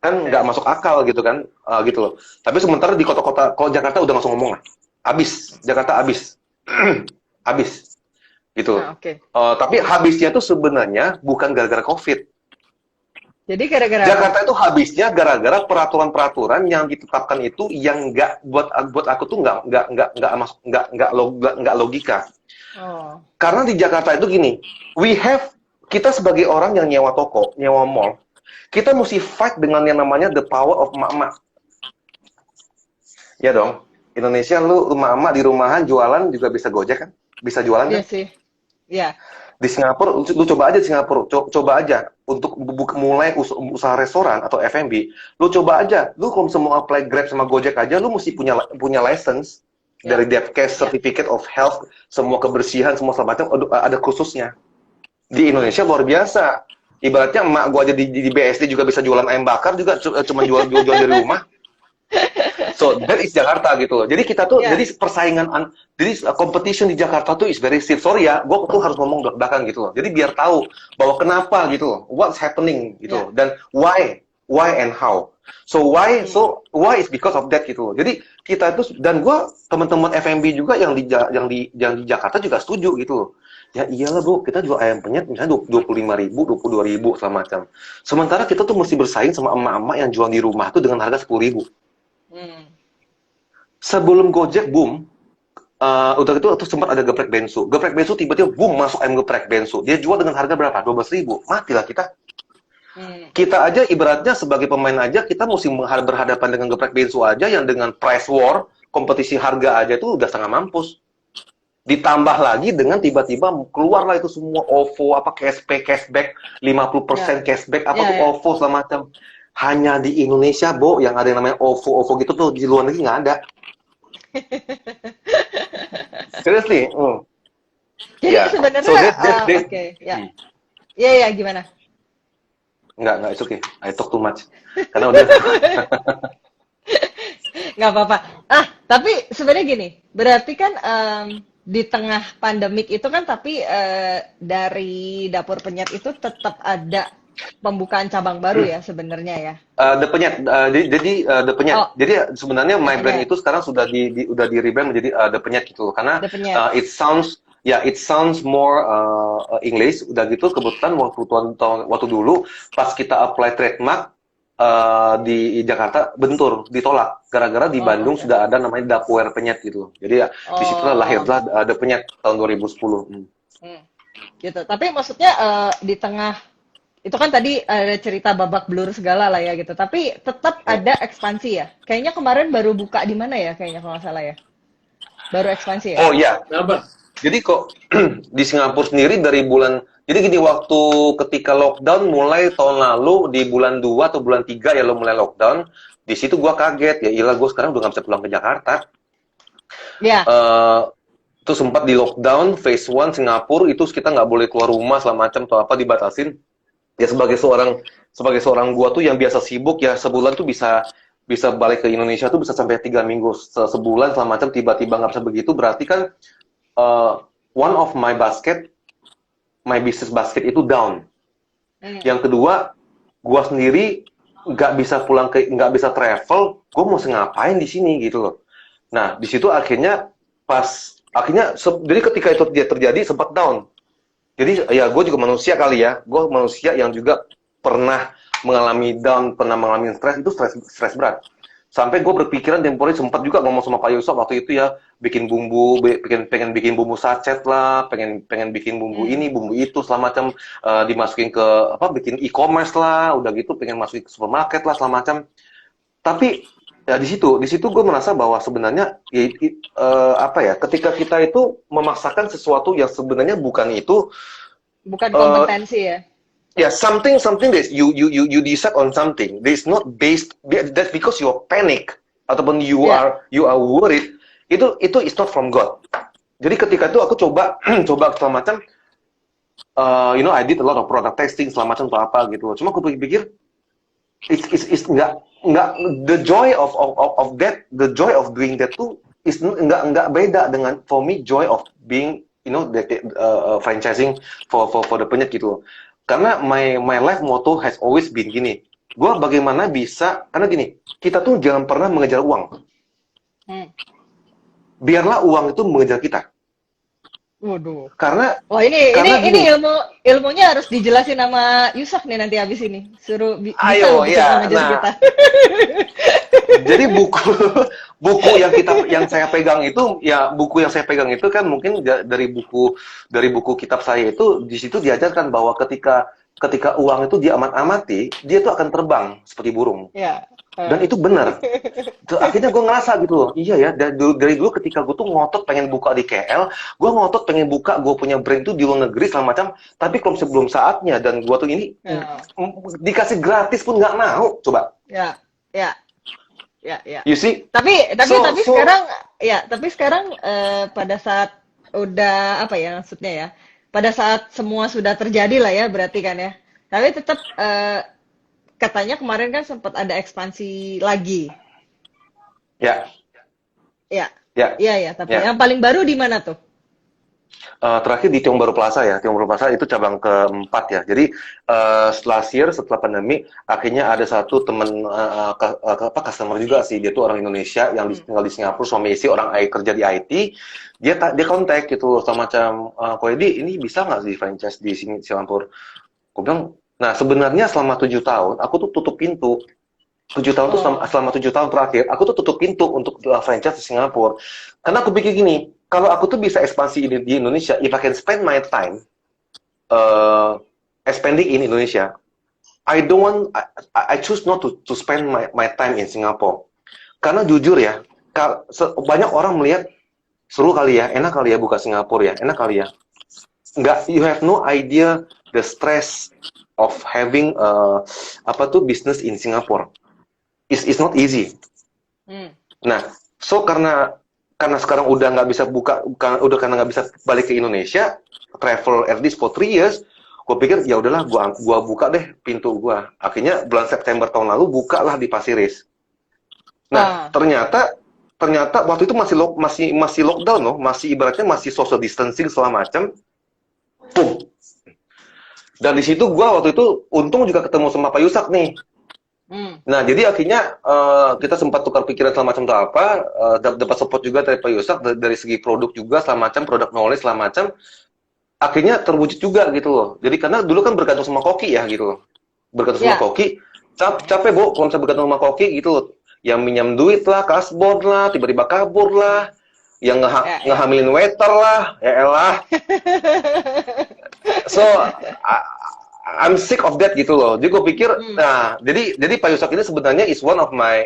Kan nggak masuk akal gitu kan, gitu loh. Tapi sementara di kota-kota, kalau Jakarta udah langsung ngomong lah, abis, Jakarta abis. Habis gitu. Tapi habisnya tuh sebenarnya bukan gara-gara COVID. Jadi gara-gara Jakarta itu habisnya gara-gara peraturan-peraturan yang ditetapkan itu yang nggak buat aku tuh nggak logika. Karena di Jakarta itu gini, kita sebagai orang yang nyewa toko, nyewa mall, kita mesti fight dengan yang namanya the power of emak-emak. Ya dong. Indonesia lu emak-emak di rumahan jualan juga bisa Gojek kan? Bisa jualan kan? Iya sih. Iya. Di Singapura, lu coba aja di Singapura, coba aja untuk mulai usaha restoran atau F&B, lu coba aja, lu kalau mau apply Grab sama Gojek aja, lu mesti punya license dari Depkes, Certificate of Health, semua kebersihan, semua segala macam ada khususnya. Di Indonesia luar biasa. Ibaratnya emak gua aja di BSD juga bisa jualan ayam bakar juga cuma jual dari rumah. So that is Jakarta gitu loh. Jadi kita tuh jadi persaingan, jadi competition di Jakarta tuh is very stiff. Sorry ya, gue tuh harus ngomong belak-belakan gitu loh. Jadi biar tahu bahwa kenapa gitu loh, what's happening gitu loh, dan why and how. So why is because of that gitu loh. Jadi kita itu, dan gue teman-teman F&B juga yang di Jakarta juga setuju gitu loh. Ya iyalah bro, kita jual ayam penyet misalnya 25.000, 22.000 segala macam. Sementara kita tuh mesti bersaing sama emak-emak yang jual di rumah tuh dengan harga 10.000. Sebelum Gojek boom, udah itu sempat ada geprek bensu. Geprek bensu tiba-tiba boom masuk ayam geprek bensu. Dia jual dengan harga berapa? 12.000. Matilah kita. Kita aja ibaratnya sebagai pemain aja kita mesti berhadapan dengan geprek bensu aja yang dengan price war, kompetisi harga aja itu udah setengah mampus. Ditambah lagi dengan tiba-tiba keluarlah itu semua OVO, apa cashback 50% cashback, apa tuh OVO segala macam. Hanya di Indonesia, Bo, yang ada yang namanya OVO gitu tuh di luar negeri nggak ada. Seriously. Jadi sebenarnya, Iya, gimana? Enggak, it's okay. I talk too much. Karena udah. Nggak apa-apa. Tapi sebenarnya gini, berarti kan di tengah pandemik itu kan, tapi dari Dapur Penyet itu tetap ada pembukaan cabang baru ya sebenarnya ya. The Penyet, jadi The Penyet. Jadi sebenarnya My Brand itu sekarang sudah di rebrand menjadi The Penyet gitu, karena it sounds more English. Udah gitu kebetulan waktu dulu pas kita apply trademark di Jakarta bentur, ditolak gara-gara di Bandung sudah ada namanya Dapur Penyet gitu. Jadi di situlah lahirlah The Penyet tahun 2010. Gitu. Tapi maksudnya di tengah itu kan tadi ada cerita babak belur segala lah ya gitu. Tapi tetap ada ekspansi ya. Kayaknya kemarin baru buka di mana ya? Kayaknya kalau nggak salah ya. Baru ekspansi ya. Oh iya. Jadi kok di Singapura sendiri dari bulan, jadi gini, waktu ketika lockdown mulai tahun lalu di bulan 2 atau bulan 3 ya lo mulai lockdown, di situ gua kaget, ya iyalah gue sekarang udah nggak bisa pulang ke Jakarta. Iya. Itu sempat di lockdown, phase 1 Singapura, itu kita nggak boleh keluar rumah segala macam atau apa dibatasin. Ya sebagai seorang gua tuh yang biasa sibuk ya sebulan tuh bisa balik ke Indonesia tuh bisa sampai 3 minggu sebulan segala macam, tiba-tiba nggak bisa begitu, berarti kan one of my business basket itu down. Yang kedua, gua sendiri nggak bisa nggak bisa travel, gua mau ngapain di sini gitu loh. Nah, di situ akhirnya jadi ketika itu dia terjadi sempat down. Jadi ya gue juga manusia kali ya, gue manusia yang juga pernah mengalami down, pernah mengalami stres, itu stres berat. Sampai gue berpikiran temporary sempat juga ngomong sama Pak Yusuf waktu itu ya, bikin bumbu, pengen bikin bumbu sachet lah, pengen bikin bumbu ini, bumbu itu, segala macam, dimasukin ke bikin e-commerce lah, udah gitu pengen masukin ke supermarket lah, segala macam. Tapi ya di situ gue merasa bahwa sebenarnya ketika kita itu memaksakan sesuatu yang sebenarnya bukan itu, Bukan kompetensi ya. yeah, something that you decide on something. It's not based. That's because you're panic ataupun you are worried. Itu is not from God. Jadi ketika itu aku coba segala macam. I did a lot of product testing segala macam atau apa gitu. Cuma aku pikir it's nggak the joy of that, the joy of doing that tuh is nggak beda dengan for me joy of being franchising for the penyet gitu. Karena my life motto has always been gini, gue bagaimana bisa, karena gini, kita tuh jangan pernah mengejar uang. Biarlah uang itu mengejar kita. Waduh. Karena ini ilmunya harus dijelasin sama Yusak nih nanti habis ini. Suruh bisa mengejar kita. Jadi buku yang saya pegang itu kan mungkin dari buku kitab saya itu, di situ diajarkan bahwa ketika uang itu diamat-amati, dia tuh akan terbang seperti burung. Ya. Dan itu benar. Akhirnya gue ngerasa gitu loh, iya ya, dari dulu ketika gue tuh ngotot pengen buka di KL, gue ngotot pengen buka, gue punya brand itu di luar negeri segala macam, tapi kalau sebelum saatnya, dan gue tuh ini dikasih gratis pun nggak mau, coba. Ya. You see? Tapi sekarang pada saat udah maksudnya ya, pada saat semua sudah terjadi lah ya berarti kan ya. Tapi tetap katanya kemarin kan sempat ada ekspansi lagi. Ya. Tapi yang paling baru di mana tuh? Terakhir di Tiong Bahru Plaza ya. Tiong Bahru Plaza itu cabang keempat ya. Jadi setelah pandemi, akhirnya ada satu teman customer juga sih. Dia tuh orang Indonesia yang tinggal di Singapura, suami istri orang kerja di IT. Dia kontak gitu semacam, Ko Edi, ini bisa nggak sih franchise di Singapura? Aku bilang, nah sebenarnya selama 7 tahun aku tuh tutup pintu. 7 tahun tuh selama 7 tahun terakhir aku tuh tutup pintu untuk franchise di Singapura. Karena aku pikir gini, kalau aku tuh bisa ekspansi di Indonesia, if I can spend my time expanding in Indonesia, I choose not to spend my time in Singapore. Karena jujur ya, banyak orang melihat seru kali ya, enak kali ya buka Singapura ya, enak kali ya. Enggak, you have no idea the stress of having business in Singapore. It's not easy. Nah, so karena sekarang udah nggak bisa karena nggak bisa balik ke Indonesia, travel at least for 3 years, gue pikir ya udahlah, gua buka deh pintu gua. Akhirnya bulan September tahun lalu bukalah di Pasir Ris. Nah, ternyata waktu itu masih lockdown loh, masih ibaratnya masih social distancing segala macam. Boom. Dan di situ gue waktu itu untung juga ketemu sama Pak Yusak nih. Nah, jadi akhirnya kita sempat tukar pikiran segala macam dapat support juga dari Pak Yusak dari segi produk juga segala macam, produk knowledge segala macam. Akhirnya terwujud juga gitu loh. Jadi karena dulu kan bergantung sama koki ya gitu loh. Bergantung sama koki, capek Bu kalau misalnya bergantung sama koki gitu loh. Yang minjam duit lah, kasbon lah, tiba-tiba kabur lah. Yang ngehamilin waiter lah, ya elah. So I'm sick of that gitu loh. Jadi gue pikir, nah, jadi Pak Yusak ini sebenarnya is one of my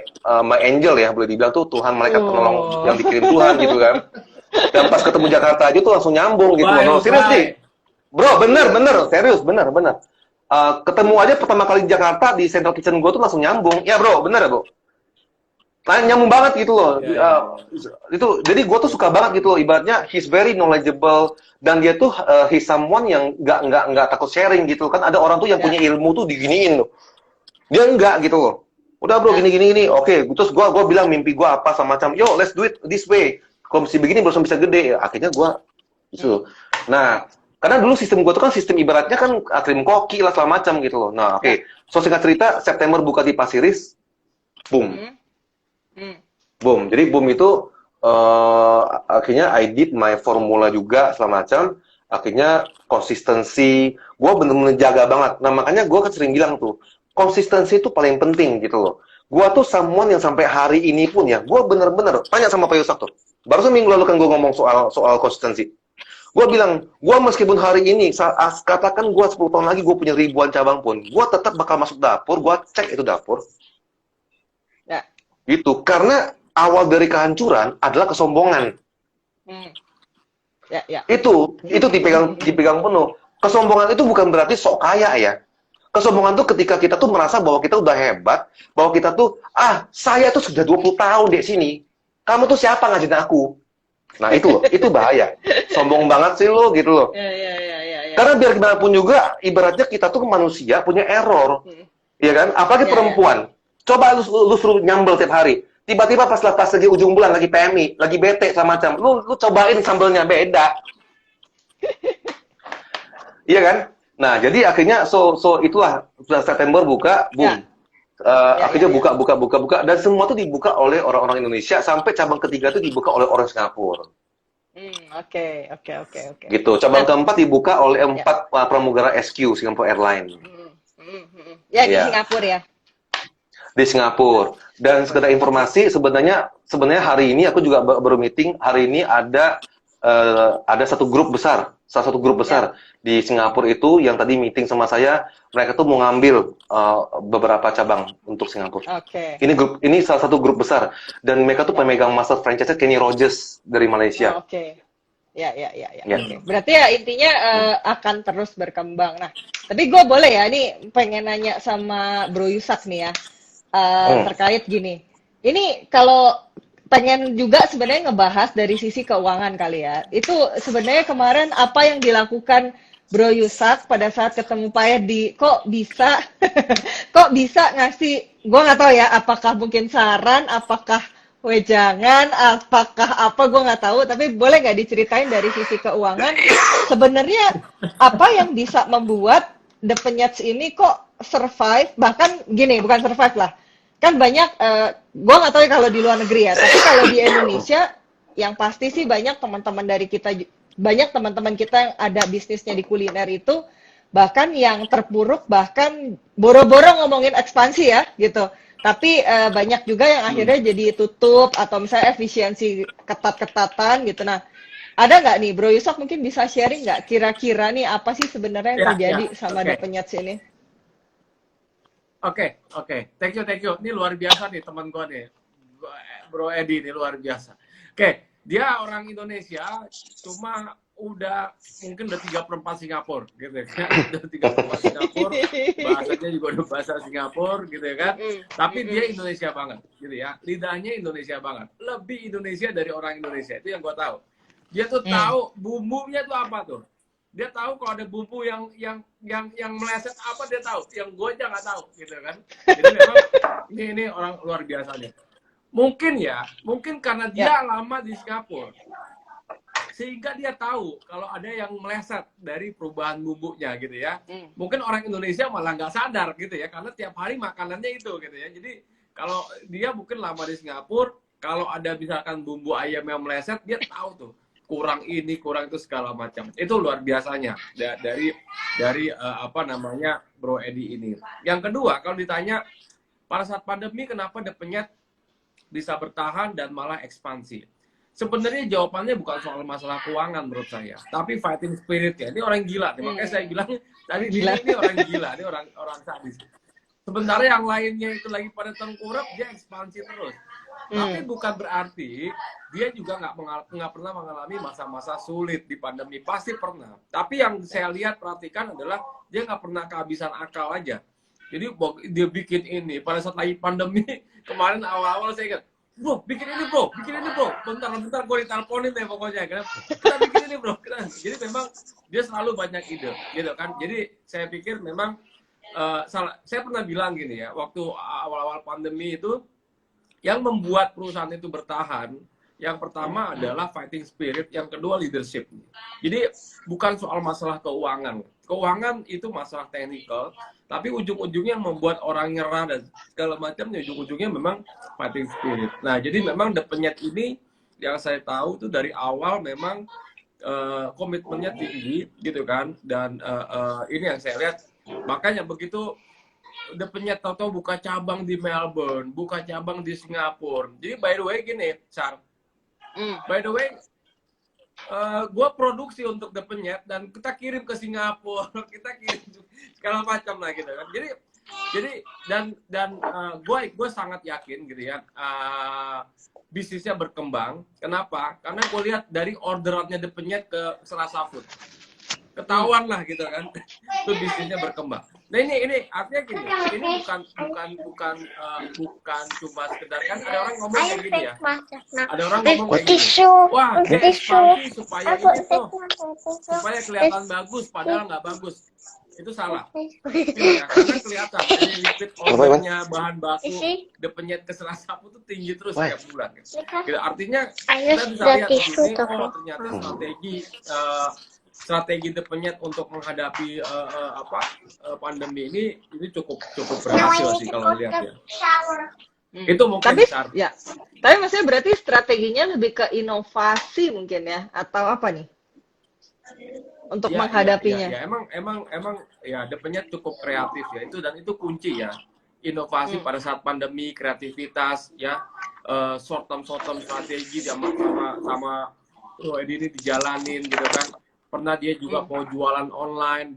angel ya, boleh dibilang tuh Tuhan, malaikat penolong yang dikirim Tuhan gitu kan. Dan pas ketemu Jakarta aja tuh langsung nyambung gitu. No, serius nih, bro, bener, serius, bener. Ketemu aja pertama kali di Jakarta di Central Kitchen gue tuh langsung nyambung. Ya bro, bener ya bro. Nyambung banget gitu loh. Itu jadi gue tuh suka banget gitu loh, ibaratnya he's very knowledgeable dan dia tuh he's someone yang nggak takut sharing gitu kan. Ada orang tuh yang punya ilmu tuh diginiin loh, dia enggak gitu loh. Udah bro, gini oke. Terus gue bilang mimpi gue apa sama macam, yo let's do it this way, kalau mesti begini belum bisa gede. Akhirnya gue itu. Nah, karena dulu sistem gue tuh kan sistem ibaratnya kan krim koki lah segala macam gitu loh. Nah oke. So singkat cerita, September buka di Pasir Ris, boom. Boom. Jadi boom itu akhirnya I did my formula juga segala macam. Akhirnya konsistensi, gue bener-bener jaga banget. Nah makanya gue kan sering bilang tuh, konsistensi itu paling penting gitu loh. Gua tuh someone yang sampai hari ini pun ya, gua bener-bener tanya sama Pak Yusak tuh. Baru seminggu lalu kan gua ngomong soal konsistensi. Gua bilang, gua meskipun hari ini katakan gua 10 tahun lagi gua punya ribuan cabang pun, gua tetap bakal masuk dapur, gua cek itu dapur. Ya. Gitu, karena awal dari kehancuran adalah kesombongan. Ya. Itu dipegang penuh. Kesombongan itu bukan berarti sok kaya ya. Kesombongan tuh ketika kita tuh merasa bahwa kita udah hebat, bahwa kita tuh, saya tuh sudah 20 tahun di sini. Kamu tuh siapa ngajarin aku? Nah itu bahaya. Sombong banget sih lo gitu loh. Ya. Karena biar gimana pun juga, ibaratnya kita tuh manusia punya error. Iya kan? Apalagi perempuan. Coba lu suruh nyambel tiap hari. Tiba-tiba pas lagi ujung bulan, lagi PMI, lagi bete sama macam, lu cobain sambelnya beda. Iya kan? Nah, jadi akhirnya so itulah sudah September buka, boom. Akhirnya buka dan semua tuh dibuka oleh orang-orang Indonesia sampai cabang ketiga tuh dibuka oleh orang Singapura. Oke. Gitu. Cabang keempat dibuka oleh 4 pramugara SQ Singapore Airlines. Ya di Singapura ya. Di Singapura. Dan sekedar informasi sebenarnya hari ini aku juga baru meeting, hari ini ada satu grup besar, salah satu grup besar di Singapura itu yang tadi meeting sama saya, mereka tuh mau ngambil beberapa cabang untuk Singapura. Oke. Ini salah satu grup besar dan mereka tuh pemegang master franchise Kenny Rogers dari Malaysia. Oke. Ya. Oke. Berarti ya intinya akan terus berkembang. Nah, tapi gue boleh ya, ini pengen nanya sama Bro Yusak nih ya, terkait gini. Ini kalau pengen juga sebenarnya ngebahas dari sisi keuangan kali ya. Itu sebenarnya kemarin apa yang dilakukan Bro Yusak pada saat ketemu Pak Edi, kok bisa ngasih, gue nggak tahu ya, apakah mungkin saran, apakah wejangan, apakah apa, gue nggak tahu, tapi boleh nggak diceritain dari sisi keuangan, sebenarnya apa yang bisa membuat The Penyets ini kok survive, bahkan gini, bukan survive lah, kan banyak, gue nggak tahu ya kalau di luar negeri ya, tapi kalau di Indonesia, yang pasti sih banyak teman-teman dari kita, banyak teman-teman kita yang ada bisnisnya di kuliner itu, bahkan yang terpuruk, bahkan boro-boro ngomongin ekspansi ya, gitu. Tapi banyak juga yang akhirnya jadi tutup, atau misalnya efisiensi ketat-ketatan gitu. Nah, ada nggak nih, Bro Yusak mungkin bisa sharing nggak, kira-kira nih apa sih sebenarnya yang terjadi sama The Penyets ini? Oke. Thank you. Ini luar biasa nih teman gue nih. Bro Edi ini luar biasa. Oke, dia orang Indonesia, cuma mungkin udah 3/4 Singapura gitu ya. Udah 3/4 Singapura, bahasanya juga udah bahasa Singapura gitu ya kan. Tapi dia Indonesia banget gitu ya. Lidahnya Indonesia banget. Lebih Indonesia dari orang Indonesia. Itu yang gue tahu. Dia tuh tahu bumbunya tuh apa tuh. Dia tahu kalau ada bumbu yang meleset apa, dia tahu, yang gue aja nggak tahu gitu kan. Jadi memang ini orang luar biasanya. Mungkin karena dia lama di Singapura, sehingga dia tahu kalau ada yang meleset dari perubahan bumbunya gitu ya. Mungkin orang Indonesia malah nggak sadar gitu ya, karena tiap hari makanannya itu gitu ya. Jadi kalau dia mungkin lama di Singapura, kalau ada misalkan bumbu ayam yang meleset, dia tahu tuh kurang ini, kurang itu segala macam. Itu luar biasanya dari Bro Edi ini. Yang kedua, kalau ditanya pada saat pandemi kenapa The Penyets bisa bertahan dan malah ekspansi? Sebenarnya jawabannya bukan soal masalah keuangan menurut saya, tapi fighting spirit ya. Ini orang gila, makanya saya bilang tadi ini orang gila, ini orang sadis. Sementara yang lainnya itu lagi pada tengkurap, dia ekspansi terus. Tapi bukan berarti dia juga nggak pernah mengalami masa-masa sulit di pandemi. Pasti pernah. Tapi yang saya lihat, perhatikan adalah dia nggak pernah kehabisan akal aja. Jadi dia bikin ini pada saat lagi pandemi kemarin awal-awal saya ingat, bro, bikin ini bro, bentar gue diteleponin deh pokoknya, kita bikin ini bro. Jadi memang dia selalu banyak ide, gitu kan. Jadi saya pikir memang saya pernah bilang gini ya, waktu awal-awal pandemi itu yang membuat perusahaan itu bertahan, yang pertama adalah fighting spirit, yang kedua leadership. Jadi bukan soal masalah keuangan. Keuangan itu masalah teknikal, tapi ujung-ujungnya yang membuat orang nyerah dan segala macam, ujung-ujungnya memang fighting spirit. Nah, jadi memang The Penyets ini yang saya tahu tuh dari awal memang komitmennya tinggi gitu kan, dan ini yang saya lihat, makanya begitu udah penyet tau buka cabang di Melbourne, buka cabang di Singapura. Jadi by the way gini, Char. By the way, gue produksi untuk The Penyet dan kita kirim ke Singapura, kita kirim segala macam lah gitu kan. Jadi gue sangat yakin gitu ya, bisnisnya berkembang. Kenapa? Karena gue lihat dari orderannya The Penyet ke Selasa Food, ketahuan lah gitu kan, itu bisnisnya berkembang. Nah ini artinya gini, ini bukan cuma sekedar, kan ada orang ngomong kayak gini ya, ada orang ngomong kayak gini, wah dia ekspansi supaya ini tuh, supaya kelihatan bagus, padahal nggak bagus. Itu salah. Ya, karena kelihatan ini repeat ordernya bahan baku The Penyet ke Selasa Food itu tinggi terus setiap bulan. Gitu. Artinya kita bisa lihat di sini, oh ternyata strategi The Penyet untuk menghadapi pandemi ini cukup berhasil sih kalau lihat ya. Itu mungkin tapi maksudnya berarti strateginya lebih ke inovasi mungkin ya, atau apa nih untuk menghadapinya? Emang ya The Penyet cukup kreatif ya, itu kunci ya, inovasi pada saat pandemi, kreativitas ya, short term strategi sama ini dijalanin gitu kan. Pernah dia juga mau jualan online,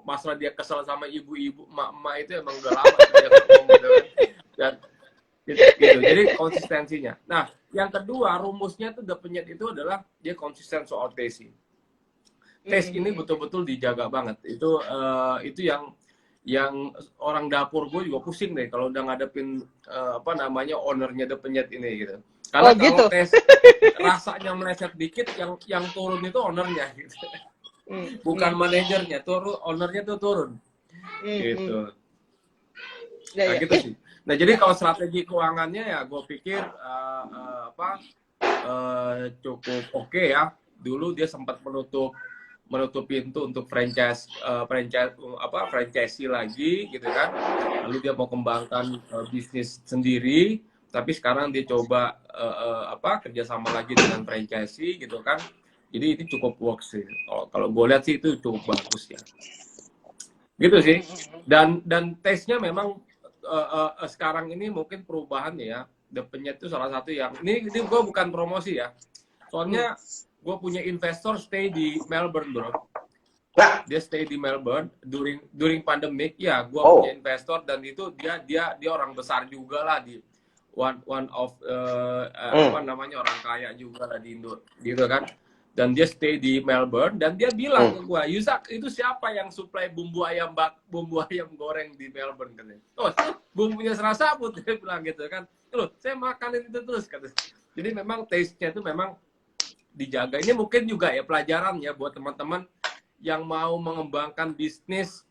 masalah dia kesel sama ibu-ibu, emak-emak itu emang udah lama dia ngomong gitu kan. Dan gitu. Jadi konsistensinya. Nah, yang kedua rumusnya tuh The Penyet itu adalah dia konsisten soal taste. Taste ini betul-betul dijaga banget. Itu yang orang dapur gue juga pusing deh kalau udah ngadepin ownernya The Penyet ini gitu. Karena kalau tes rasanya meleset dikit, yang turun itu ownernya gitu. Bukan manajernya, ownernya tuh turun. Gitu. Nah, gitu sih. Nah, jadi kalau strategi keuangannya ya gue pikir cukup oke ya. Dulu dia sempat menutup pintu untuk franchisee lagi gitu kan. Lalu dia mau kembangkan bisnis sendiri. Tapi sekarang dia coba kerjasama lagi dengan franchisee gitu kan. Jadi ini cukup works sih. Kalau gue lihat sih itu cukup bagus ya. Gitu sih. Dan taste-nya memang sekarang ini mungkin perubahannya ya. The Penyet itu salah satu yang ini gue bukan promosi ya. Soalnya gue punya investor stay di Melbourne, bro. Dia stay di Melbourne during pandemic. Ya, gue punya investor dan itu dia orang besar juga lah di one of orang kaya juga lah di Indo gitu kan. Dan dia stay di Melbourne dan dia bilang ke gua, "Yusak, itu siapa yang supply bumbu ayam goreng di Melbourne?" katanya. "Oh, bumbunya Selasa Food," dia bilang gitu kan. "Loh, saya makanin itu terus," katanya. Jadi memang taste-nya itu memang dijaga. Ini mungkin juga ya pelajaran ya buat teman-teman yang mau mengembangkan bisnis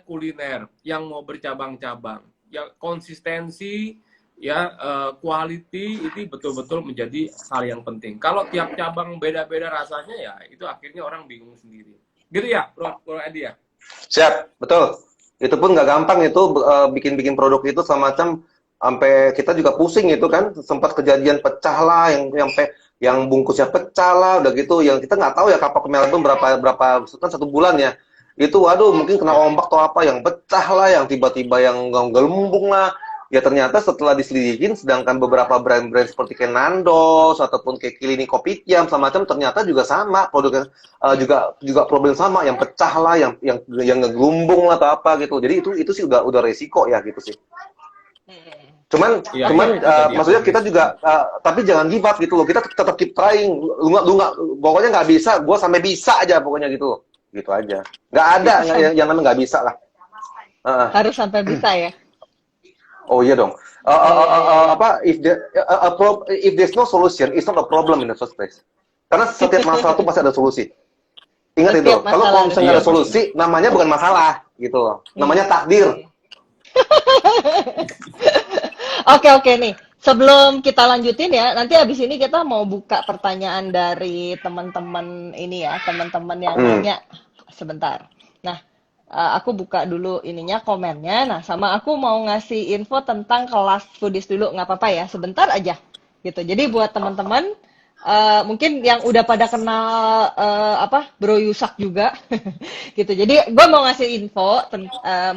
kuliner, yang mau bercabang-cabang. Ya konsistensi ya quality itu betul-betul menjadi hal yang penting. Kalau tiap cabang beda-beda rasanya ya itu akhirnya orang bingung sendiri. Gitu ya, Bro Edi ya. Siap, betul. Itu pun nggak gampang itu bikin produk itu semacam sampai kita juga pusing itu kan, sempat kejadian pecah lah yang bungkusnya pecah lah udah gitu, yang kita nggak tahu ya kapal ke Melbourne berapa kan 1 bulan ya. Itu waduh mungkin kena ombak atau apa yang pecah lah, yang tiba-tiba yang gelembung lah. Ya ternyata setelah diselidikin, sedangkan beberapa brand-brand seperti kayak Nandos ataupun kayak Kilini Kopitiam semacam ternyata juga sama produknya, juga problem sama, yang pecah lah, yang ngegelumbung lah atau apa gitu. Jadi itu sih udah resiko ya gitu sih. Cuman maksudnya kita juga tapi jangan give up gitu loh. Kita tetap keep trying. Lu nggak pokoknya nggak bisa, gua sampai bisa aja pokoknya gitu. Gitu aja. Nggak ada yang namanya nggak bisa lah. Harus sampai bisa ya. Oh iya dong. If there's no solution, it's not a problem in the first place. Karena setiap masalah itu pasti ada solusi. Ingat itu. Kalau misalnya ada solusi, namanya bukan masalah gitu loh. Namanya takdir. Oke nih. Sebelum kita lanjutin ya, nanti abis ini kita mau buka pertanyaan dari teman-teman ini ya, teman-teman yang nanya sebentar. Nah, aku buka dulu ininya komennya. Nah, sama aku mau ngasih info tentang kelas foodies dulu, nggak apa-apa ya, sebentar aja gitu. Jadi buat teman-teman mungkin yang udah pada kenal Bro Yusak juga gitu. Jadi gue mau ngasih info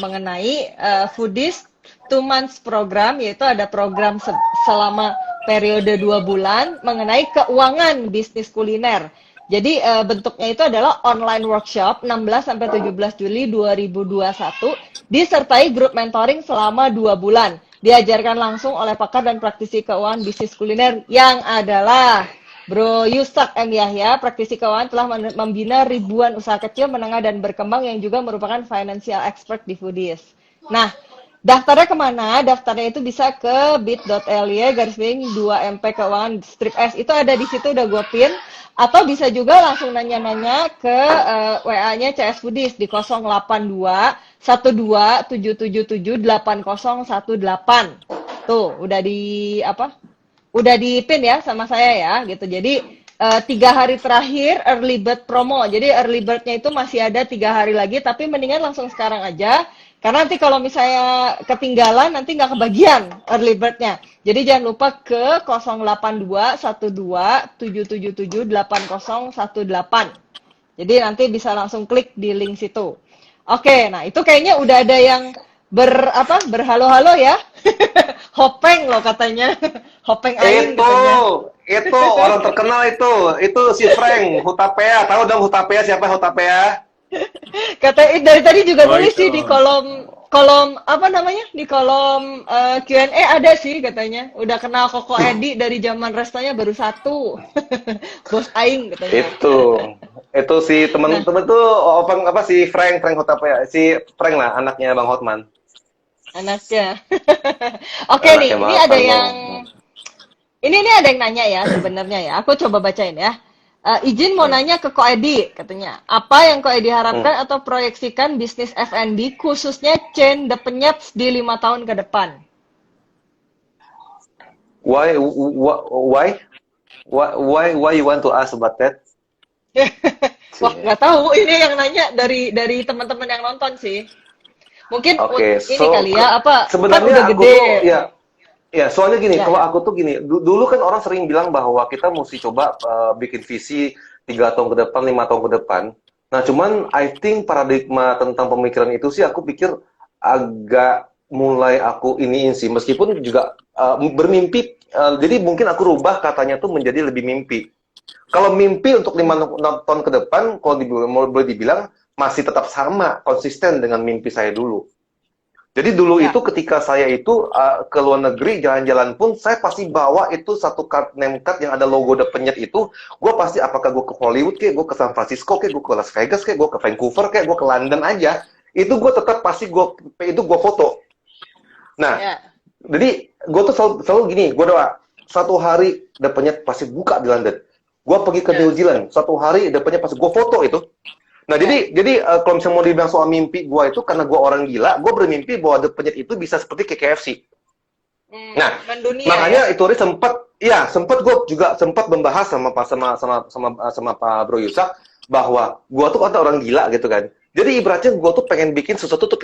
mengenai Foodies 2 months program, yaitu ada program selama periode 2 bulan mengenai keuangan bisnis kuliner. Jadi bentuknya itu adalah online workshop 16 sampai 17 Juli 2021 disertai grup mentoring selama 2 bulan. Diajarkan langsung oleh pakar dan praktisi keuangan bisnis kuliner yang adalah Bro Yusak M. Yahya, praktisi keuangan, telah membina ribuan usaha kecil, menengah, dan berkembang yang juga merupakan financial expert di Foodies. Nah, daftarnya kemana? Daftarnya itu bisa ke bit.ly/2mp keuangan strip S. Itu ada di situ, udah gue pin. Atau bisa juga langsung nanya-nanya ke WA-nya CS Foodies di 082 12777 8018. Tuh, udah di pin ya sama saya ya gitu. Jadi 3 hari terakhir early bird promo. Jadi early birdnya itu masih ada 3 hari lagi, tapi mendingan langsung sekarang aja. Karena nanti kalau misalnya ketinggalan, nanti nggak kebagian early birdnya. Jadi jangan lupa ke 082 12 777 8018. Jadi nanti bisa langsung klik di link situ. Oke, nah itu kayaknya udah ada yang berhalo-halo ya. Hopeng loh katanya. Hopeng Aing katanya. Itu orang terkenal itu si Frank Hutapea. Tahu dong Hutapea, siapa Hutapea? Katanya dari tadi juga nulis itu. sih di kolom di kolom Q&A ada sih katanya. Udah kenal Koko Edi dari zaman restonya baru 1. Bos Aing katanya. Itu si teman-teman tuh si Frank Hutapea. Si Frank lah, anaknya Bang Hotman. Anaknya. Oke nih, ini ada yang nanya ya sebenarnya ya. Aku coba bacain ya. Izin mau nanya ke Ko Edi katanya. Apa yang Ko Edi harapkan atau proyeksikan bisnis F&B khususnya chain The Penyets di 5 tahun ke depan? Why you want to ask about that? Wah, nggak tahu. Ini yang nanya dari teman-teman yang nonton sih. Mungkin ini kali ya, sebenarnya kan udah aku gede. tuh ya soalnya gini, Ya, kalau ya. aku tuh gini, dulu kan orang sering bilang bahwa kita mesti coba bikin visi 3 tahun ke depan, 5 tahun ke depan. Nah, cuman I think paradigma tentang pemikiran itu sih aku pikir agak mulai aku iniin sih, meskipun juga bermimpi, jadi mungkin aku rubah katanya tuh menjadi lebih mimpi. Kalau mimpi untuk 5 tahun ke depan, kalau boleh dibilang masih tetap sama, konsisten dengan mimpi saya dulu. Jadi dulu itu ketika saya itu ke luar negeri jalan-jalan pun saya pasti bawa itu satu name card yang ada logo The Penyet itu. Gue pasti apakah gue ke Hollywood kayak, gue ke San Francisco kayak, gue ke Las Vegas kayak, gue ke Vancouver kayak, gue ke London aja. Itu gue tetap pasti gue foto. Nah, jadi gue tuh selalu gini, gue doa satu hari The Penyet pasti buka di London. Gue pergi ke New Zealand, satu hari The Penyet pasti gue foto itu. Nah, jadi kalau misalnya mau dibilang soal mimpi gue itu, karena gue orang gila, gue bermimpi bahwa The Penyet itu bisa seperti KFC. Nah, makanya itu sempat gue juga sempat membahas sama Pak Bro Yusak bahwa gue tuh ada orang gila gitu kan. Jadi ibaratnya gue tuh pengen bikin sesuatu tuh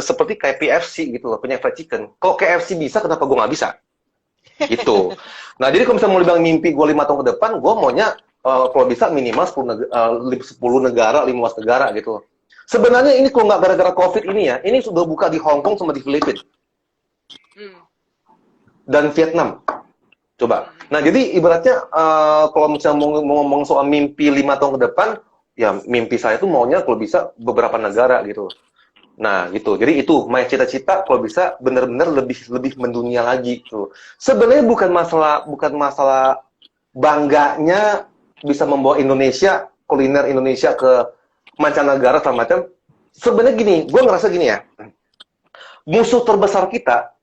seperti kayak PFC gitu loh, punya fried chicken. Kalau KFC bisa, kenapa gue nggak bisa? Gitu. Nah, jadi kalau misalnya mau dibilang mimpi gue 5 tahun ke depan, gue maunya kalau bisa minimal 10 negara, 15 negara gitu. Sebenarnya ini kalau nggak gara-gara COVID ini ya, ini sudah buka di Hong Kong sama di Filipina. Dan Vietnam. Coba. Nah, jadi ibaratnya kalau misalnya mau ngomong soal mimpi 5 tahun ke depan, ya mimpi saya tuh maunya kalau bisa beberapa negara gitu. Nah, gitu. Jadi itu, my cita-cita kalau bisa benar-benar lebih mendunia lagi gitu. Sebenarnya bukan masalah bangganya bisa membawa Indonesia, kuliner Indonesia ke mancanegara segala macam. Sebenarnya gini, gue ngerasa gini ya. Musuh terbesar kita.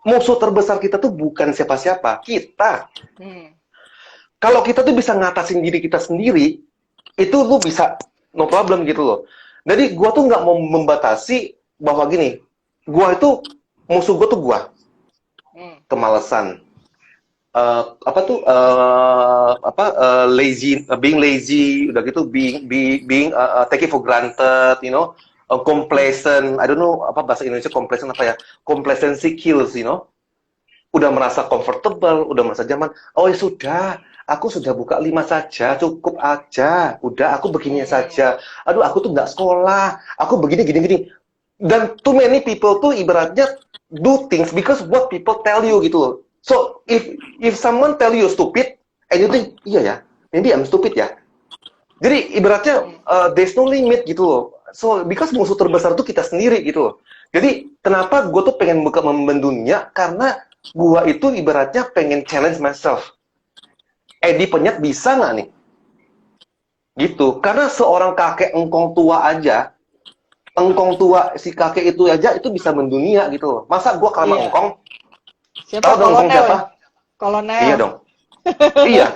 Musuh terbesar kita tuh bukan siapa-siapa, kita. Kalau kita tuh bisa ngatasin diri kita sendiri, itu lu bisa no problem gitu loh. Jadi gue tuh nggak mau membatasi bahwa gini, musuh gue tuh gue. Kemalasan. Being lazy, udah gitu being take it for granted, you know, complacent. I don't know apa bahasa Indonesia complacent apa ya, complacency kills, you know. udah merasa comfortable, udah merasa nyaman. Oh ya sudah, aku sudah buka 5 saja, cukup aja. Udah, aku begini saja. Aduh, aku tuh nggak sekolah. Aku begini, gini, gini. Dan too many people tuh ibaratnya do things because what people tell you gitu loh. So, if someone tell you stupid, and you think, iya ya, maybe I'm stupid ya. Jadi ibaratnya there's no limit gitu loh. So, because musuh terbesar tuh kita sendiri gitu loh. Jadi, kenapa gue tuh pengen buka mendunia? Karena gue itu ibaratnya pengen challenge myself. Edi Penyet bisa nggak nih? Gitu. Karena seorang kakek engkong tua aja, engkong tua si kakek itu aja itu bisa mendunia gitu loh. Masa gue kalau sama engkong? Siapa? Tahu dong engkong siapa? Kolonel. Iya dong. Iya,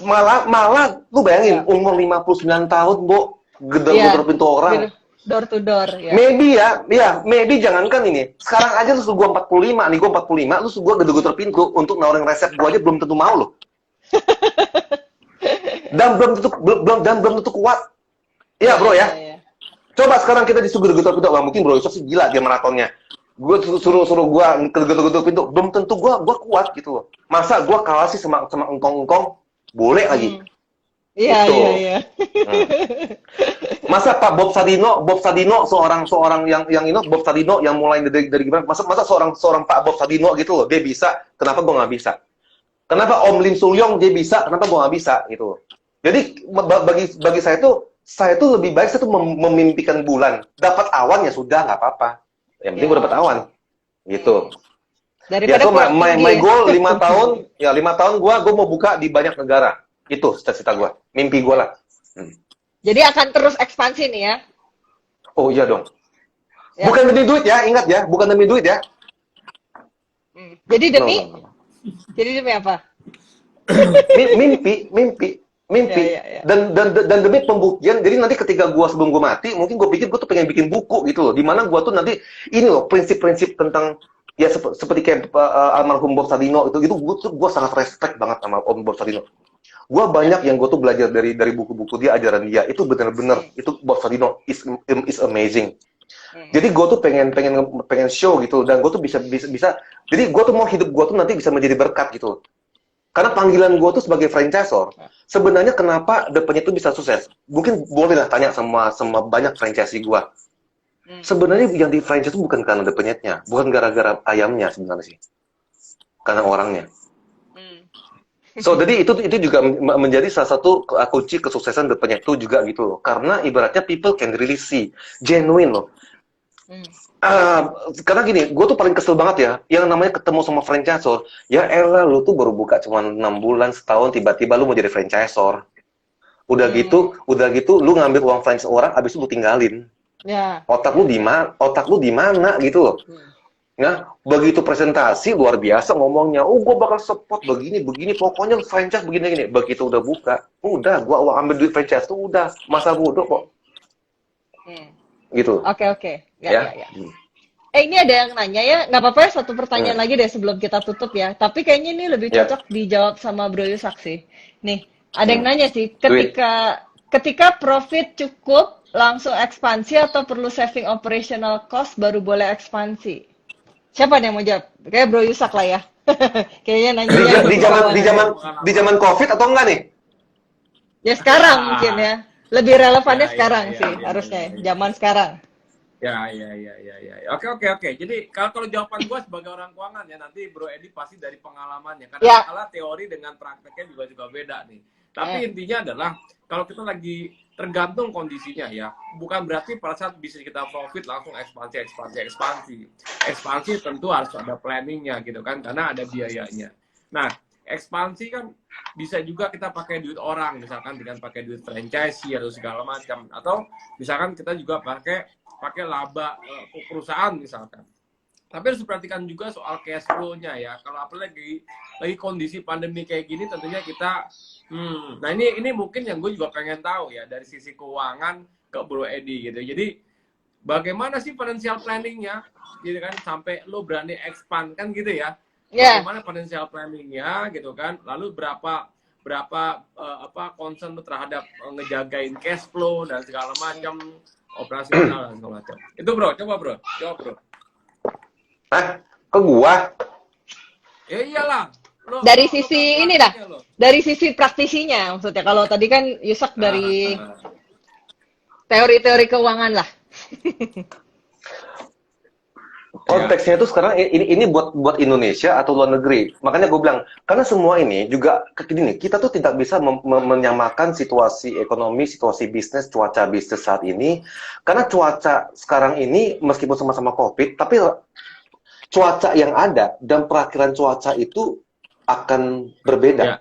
malah lu bayangin umur 59 tahun, Bu, gedor-gedor pintu orang. Door to door, ya. Maybe jangankan ini. Sekarang aja lu suruh gua 45, nih gua 45, lu suruh gua gedor-gedor pintu untuk nawarin resep gua aja belum tentu mau loh. Dan belum tentu kuat. Iya, Bro ya. Coba sekarang kita disuruh gedor-gedor pintu, mungkin Bro Yusuf sih gila dia maratonnya. Gue suruh gua gedor-gedor pintu, belum tentu gua kuat gitu loh. Masa gua kalah sih sama engkong-engkong? Boleh lagi. Iya. Masa Pak Bob Sadino seorang yang Bob Sadino yang mulai dari gimana? Masa seorang Pak Bob Sadino gitu loh, dia bisa, kenapa gua nggak bisa? Kenapa Om Lim Sulyong dia bisa, kenapa gua nggak bisa gitu loh. Jadi bagi saya tuh lebih baik saya tuh memimpikan bulan, dapat awan ya sudah nggak apa-apa. Yang penting gua dapat awan gitu. Daripada ya, so my goal 5 tahun, ya 5 tahun gua mau buka di banyak negara. Itu cita-cita gua, mimpi gua lah. Jadi akan terus ekspansi nih ya? Oh iya dong. Ya. Bukan demi duit ya, ingat ya, bukan demi duit ya. Jadi demi? No. Jadi demi apa? mimpi. Ya. Dan demi pembuktian. Jadi nanti ketika sebelum gua mati, mungkin gua pikir gua tuh pengen bikin buku gitu loh. Dimana gua tuh nanti ini loh prinsip-prinsip tentang ya seperti kayak almarhum Bob Sadino itu gua sangat respect banget sama Om Bob Sadino. Gue banyak yang gue tuh belajar dari buku-buku dia, ajaran dia itu benar-benar itu Bob Sadino is amazing. Jadi gue tuh pengen show gitu dan gue tuh bisa. Jadi gue tuh mau hidup gue tuh nanti bisa menjadi berkat gitu. Karena panggilan gue tuh sebagai franchisor. Sebenarnya kenapa The Penyet itu bisa sukses? Mungkin boleh lah tanya sama banyak franchisee gue. Sebenarnya yang di franchise itu bukan karena The Penyetnya, bukan gara-gara ayamnya sebenarnya sih, karena orangnya. So, jadi itu juga menjadi salah satu kunci kesuksesan The Penyet itu juga gitu loh. Karena ibaratnya people can really see, genuine loh. Karena gini, gue tuh paling kesel banget ya, yang namanya ketemu sama franchisor, ya elah lu tuh baru buka cuma 6 bulan, setahun, tiba-tiba lu mau jadi franchisor. Udah gitu, lu ngambil uang franchise orang, abis itu lu tinggalin. Otak lu di mana gitu loh. Nah, begitu presentasi luar biasa ngomongnya, oh gue bakal support begini, pokoknya franchise begini. Begitu udah buka, udah gue ambil duit franchise tuh udah masa bodoh kok. Gitu. Oke. Ya. Ini ada yang nanya ya, nggak apa-apa ya, satu pertanyaan lagi deh sebelum kita tutup ya. Tapi kayaknya ini lebih cocok dijawab sama Bro Yusak sih. Nih, ada yang nanya sih, ketika profit cukup langsung ekspansi atau perlu saving operational cost baru boleh ekspansi? Siapa nih yang mau jawab? Kayak Bro Yusak lah ya. Kayaknya nanya di zaman COVID atau enggak nih? Ya sekarang mungkin ya. Lebih relevannya sekarang sih harusnya. Zaman sekarang. Ya. Oke. Jadi kalau jawaban gue sebagai orang keuangan ya, nanti Bro Edi pasti dari pengalamannya. Karena teori dengan prakteknya juga beda nih. Tapi intinya adalah kalau kita lagi tergantung kondisinya ya, bukan berarti pada saat bisnis kita profit langsung ekspansi. Ekspansi tentu harus ada planningnya gitu kan, karena ada biayanya. Nah, ekspansi kan bisa juga kita pakai duit orang, misalkan dengan pakai duit franchise atau segala macam, atau misalkan kita juga pakai laba perusahaan misalkan. Tapi harus diperhatikan juga soal cash flow-nya ya. Kalau apalagi lagi kondisi pandemi kayak gini, tentunya kita nah ini mungkin yang gue juga pengen tahu ya dari sisi keuangan ke Bro Edi gitu. Jadi bagaimana sih financial planning-nya gitu kan sampai lo berani expand kan gitu ya. Bagaimana financial planning-nya gitu kan. Lalu berapa concern lo terhadap ngejagain cash flow dan segala macam operasional dan segala macam. Itu Bro, coba Bro. Jawab Bro. Hah? Ke gua? Ya iyalah. Dari sisi kan ini dah, prakteknya lo. dari sisi praktisinya maksudnya. Kalau tadi kan Yusak dari Ah, teori-teori keuangan lah. Konteksnya itu sekarang ini buat Indonesia atau luar negeri. Makanya gue bilang, karena semua ini juga gini, kita tuh tidak bisa menyamakan situasi ekonomi, situasi bisnis, cuaca bisnis saat ini. Karena cuaca sekarang ini meskipun sama-sama COVID, tapi cuaca yang ada dan perakhiran cuaca itu akan berbeda ya.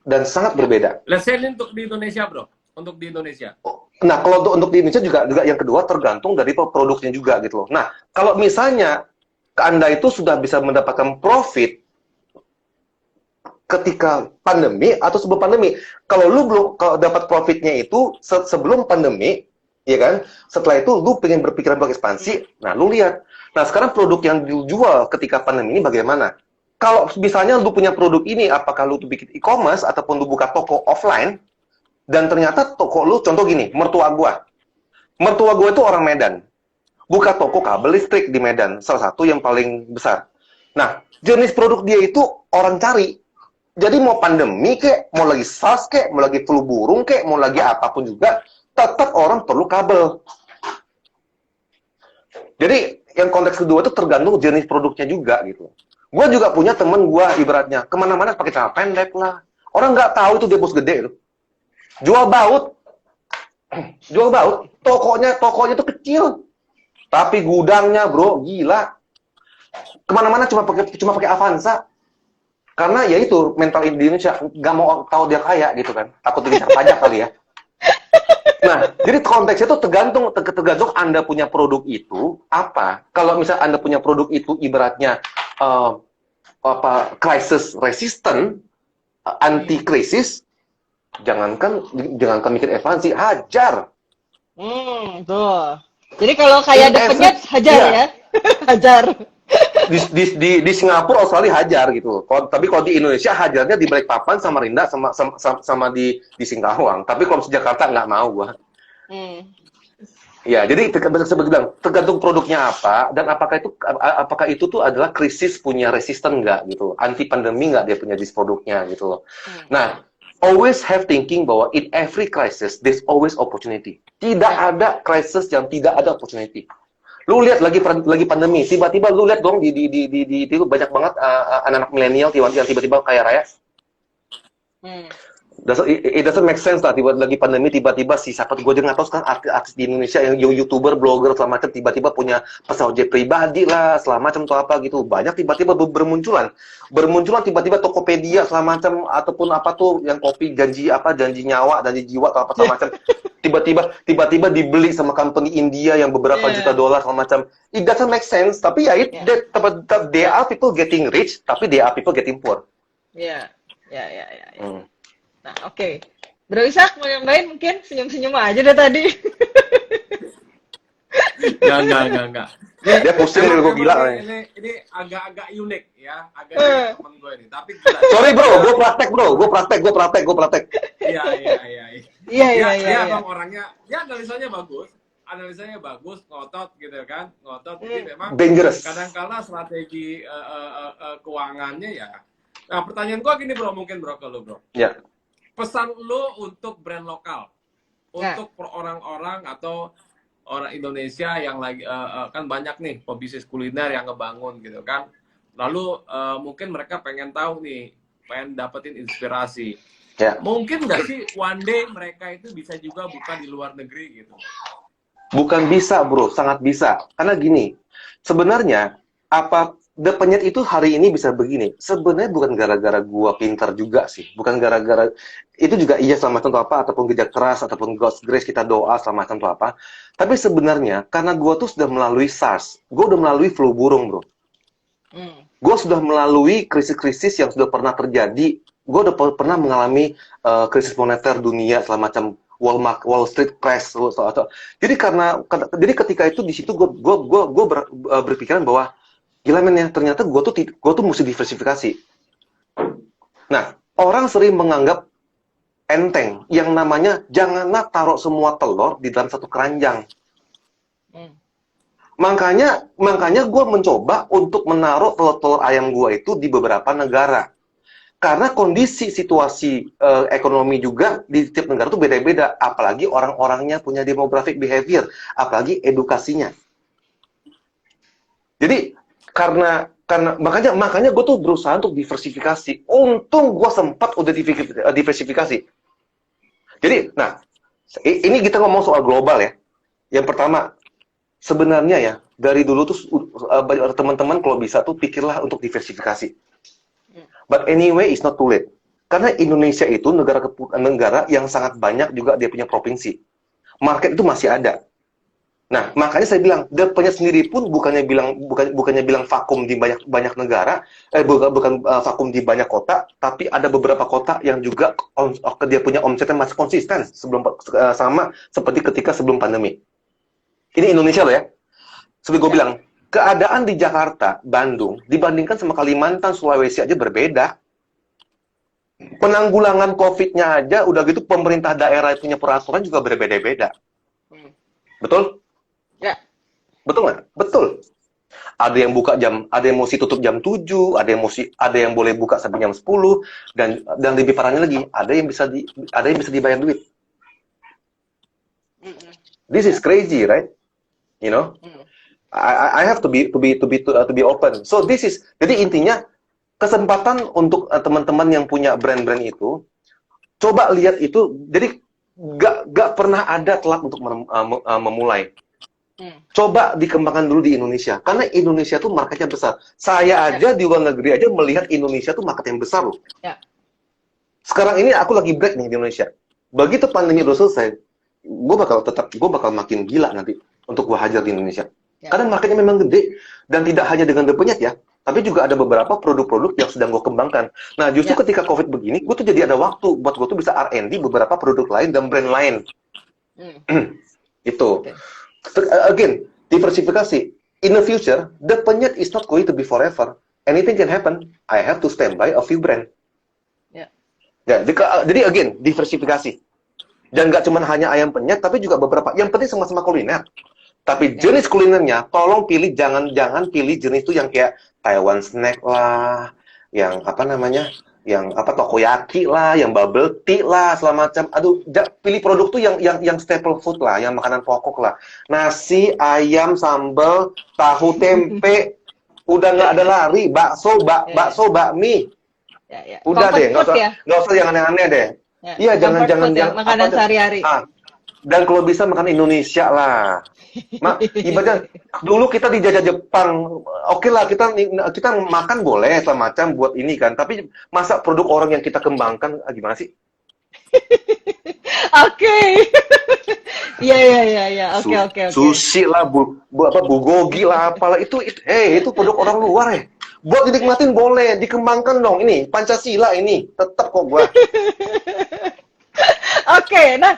dan sangat berbeda. Let's say ini untuk di Indonesia, bro. Untuk di Indonesia. Nah, kalau untuk di Indonesia juga yang kedua tergantung dari produknya juga gitu loh. Nah, kalau misalnya Anda itu sudah bisa mendapatkan profit ketika pandemi atau sebelum pandemi, kalau lu belum kalau dapat profitnya itu sebelum pandemi, ya kan? Setelah itu lu pengen berpikiran buat ekspansi, nah lu lihat. Nah, sekarang produk yang dijual ketika pandemi ini bagaimana? Kalau misalnya lu punya produk ini, apakah lu tuh bikin e-commerce ataupun lu buka toko offline? Dan ternyata toko lu, contoh gini, mertua gua itu orang Medan, buka toko kabel listrik di Medan, salah satu yang paling besar. Nah, jenis produk dia itu orang cari. Jadi mau pandemi kek, mau lagi SARS kek, mau lagi flu burung kek, mau lagi apapun juga, tetap orang perlu kabel. Jadi yang konteks kedua itu tergantung jenis produknya juga gitu. Gua juga punya temen gua ibaratnya kemana-mana pakai celana pendek lah. Orang nggak tahu itu dia bos gede tuh. Jual baut, tokonya tuh kecil, tapi gudangnya bro gila, kemana-mana cuma pakai Avanza, karena ya itu mental Indonesia nggak mau tahu dia kaya gitu kan, takut dikejar pajak kali ya. Nah, jadi konteksnya itu tergantung Anda punya produk itu apa. Kalau misalnya Anda punya produk itu ibaratnya crisis resistant, anti krisis. Jangankan mikir ekspansi, hajar. Tuh. Jadi kalau kayak ada penyet, hajar iya. ya. Hajar. Di Singapura, Australia hajar gitu. Tapi kalau di Indonesia hajarnya di Balikpapan, Samarinda, sama di Singkawang. Tapi kalau di Jakarta nggak mau gua. Ya, jadi seperti bilang, tergantung produknya apa dan apakah itu tuh adalah krisis punya resisten nggak gitu, anti pandemi nggak dia punya jenis produknya gitu loh. Nah, always have thinking bahwa in every crisis there's always opportunity. Tidak ada crisis yang tidak ada opportunity. Lu lihat lagi pandemi, tiba-tiba lu lihat dong di itu banyak banget anak-anak milenial yang tiba-tiba kaya raya. It doesn't make sense lah, lagi pandemi tiba-tiba si siapa gue aja nggak tahu sekarang artis di Indonesia yang youtuber, blogger segala macam tiba-tiba punya pesawat jet pribadi lah segala macam atau apa gitu, banyak tiba-tiba bermunculan tiba-tiba Tokopedia segala macam ataupun apa tuh yang kopi janji nyawa janji jiwa atau apa segala macam tiba-tiba dibeli sama company India yang beberapa juta dolar segala macam. It doesn't make sense, tapi ya there are people getting rich tapi there are people getting poor. Ya. Nah, oke. Bro Ishak mau nyobain mungkin senyum-senyum aja deh tadi. Enggak. Dia pusing gue gila. Ini agak-agak unik ya, agak temen gue ini. Tapi gila. Sorry bro, gue praktek. Iya. Dia abang orangnya, dia analisanya bagus, ngotot gitu kan, tapi memang dangerous. Kadang-kala strategi keuangannya ya. Nah, pertanyaan gue gini bro, mungkin bro ke lu bro. Ya. Pesan lu untuk brand lokal, untuk orang-orang atau orang Indonesia yang lagi kan banyak nih pebisnis kuliner yang ngebangun gitu kan. Lalu mungkin mereka pengen tahu nih, pengen dapetin inspirasi. Ya. Mungkin nggak sih one day mereka itu bisa juga buka di luar negeri gitu? Bukan bisa bro, sangat bisa. Karena gini, sebenarnya The Penyet itu hari ini bisa begini. Sebenarnya bukan gara-gara gua pintar juga sih. Bukan gara-gara itu juga iya selama macam apa ataupun kerja keras ataupun God's grace kita doa selama macam apa. Tapi sebenarnya karena gua tuh sudah melalui SARS, gua udah melalui flu burung, bro. Gua sudah melalui krisis-krisis yang sudah pernah terjadi. Gua udah pernah mengalami krisis moneter dunia selama macam Wall Street crash. Jadi ketika itu di situ gua berpikiran bahwa gila men ya, ternyata gue tuh mesti diversifikasi. Nah, orang sering menganggap enteng yang namanya janganlah taruh semua telur di dalam satu keranjang. makanya gue mencoba untuk menaruh telur-telur ayam gue itu di beberapa negara. Karena kondisi situasi ekonomi juga di setiap negara itu beda-beda. Apalagi orang-orangnya punya demographic behavior. Apalagi edukasinya. Jadi, karena makanya gue tuh berusaha untuk diversifikasi. Untung gue sempat udah diversifikasi. Jadi, nah, ini kita ngomong soal global ya. Yang pertama, sebenarnya ya, dari dulu tuh teman-teman kalau bisa tuh pikirlah untuk diversifikasi. But anyway, it's not too late. Karena Indonesia itu negara yang sangat banyak juga dia punya provinsi. Market itu masih ada. Nah, makanya saya bilang, The.nya sendiri pun bukannya bilang vakum di banyak negara, bukan vakum di banyak kota, tapi ada beberapa kota yang juga dia punya omsetnya masih konsisten sama seperti ketika sebelum pandemi. Ini Indonesia loh ya. Seperti gue bilang, keadaan di Jakarta, Bandung, dibandingkan sama Kalimantan, Sulawesi aja berbeda. Penanggulangan COVID-nya aja, udah gitu pemerintah daerah punya peraturan juga berbeda-beda. Betul? Ya. Betul nggak? Betul. Ada yang mesti tutup jam 7, ada yang boleh buka sampai jam 10, dan lebih parahnya lagi, ada yang bisa dibayar duit. This is crazy, right? You know? I have to be open. So jadi intinya kesempatan untuk teman-teman yang punya brand-brand itu, coba lihat itu. Jadi gak pernah ada telat untuk memulai. Coba dikembangkan dulu di Indonesia, karena Indonesia tuh marketnya besar. Saya aja di luar negeri aja melihat Indonesia tuh market yang besar loh. Ya. Sekarang ini aku lagi break nih di Indonesia. Begitu pandemi udah selesai, gue bakal makin gila nanti untuk gue hajar di Indonesia. Ya. Karena marketnya memang gede, dan tidak hanya dengan The.nya ya, tapi juga ada beberapa produk-produk yang sedang gue kembangkan. Nah, justru ketika COVID begini, gue tuh jadi ada waktu buat gue tuh bisa R&D beberapa produk lain dan brand lain. Itu. Again, diversifikasi. In the future, The.nya is not going to be forever. Anything can happen. I have to stand by a few brand. Ya, jadi again, diversifikasi. Dan nggak cuma hanya ayam penyet, tapi juga beberapa. Yang penting sama-sama kuliner. Tapi jenis kulinernya, tolong pilih, jangan pilih jenis itu yang kayak Taiwan snack lah, yang takoyaki lah, yang bubble tea lah, segala macam. Aduh, pilih produk tuh yang staple food lah, yang makanan pokok lah. Nasi, ayam, sambal, tahu, tempe, udah nggak ada lari. Bakso, bakmi. Udah deh, nggak usah yang aneh-aneh deh. Iya, jangan makanan sehari-hari. Dan kalau bisa makan Indonesia lah. Ibaratnya dulu kita dijajah Jepang, oke lah kita makan boleh semacam buat ini kan, tapi masa produk orang yang kita kembangkan gimana sih? Oke. Iya. Oke. Sushi lah, bulgogi lah, apalah itu produk orang luar ya. Buat dinikmatin boleh, dikembangkan dong. Ini Pancasila ini, tetap kok gua. Oke, nah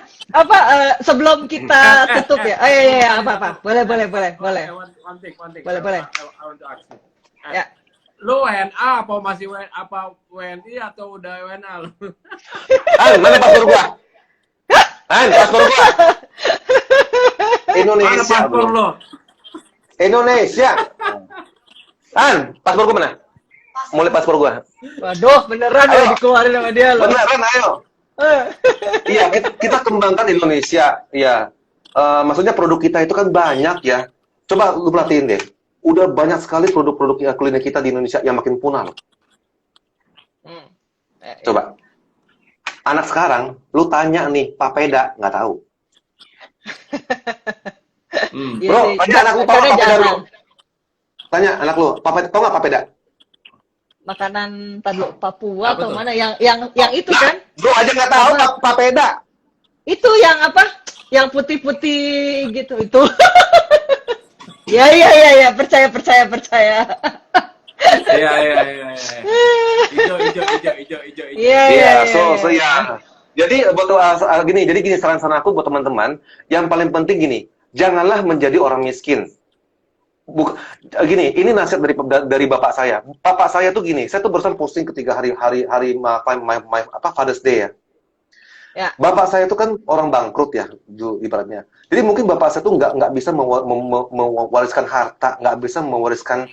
sebelum kita tutup ya, apa? Boleh. One thing. Boleh. I want to ask you. Ya. Lu WNA apa masih WNI atau udah WNA lu? Mana paspor gua? Paspor gua. Indonesia. Mana paspor lu? Indonesia. Paspor gua mana? Mulai paspor gua. Waduh, beneran ya dikeluarin sama dia loh. Beneran, ayo. Iya, kita kembangkan Indonesia. Iya. Maksudnya produk kita itu kan banyak ya. Coba lu perhatiin deh. Udah banyak sekali produk-produk kuliner kita di Indonesia yang makin punah loh. Coba. Anak sekarang, lu tanya nih, papeda, nggak tahu. Bro, tanya anak lu, tau nggak papeda bro? Tanya anak lu, tau nggak papeda? Makanan Papua atau mana? Yang itu kan? Bro aja nggak tahu papeda. Itu yang apa? Yang putih-putih gitu itu. Ya, percaya. Iya. Hijau. Iya. So ya. Jadi gini saran aku buat teman-teman, yang paling penting gini, janganlah menjadi orang miskin. Gini, ini nasihat dari bapak saya. Bapak saya tuh gini, saya tuh barusan posting ketika hari Father's Day ya. Ya. Bapak saya itu kan orang bangkrut ya, ibaratnya. Jadi mungkin bapak saya tuh nggak bisa mewariskan harta, nggak bisa mewariskan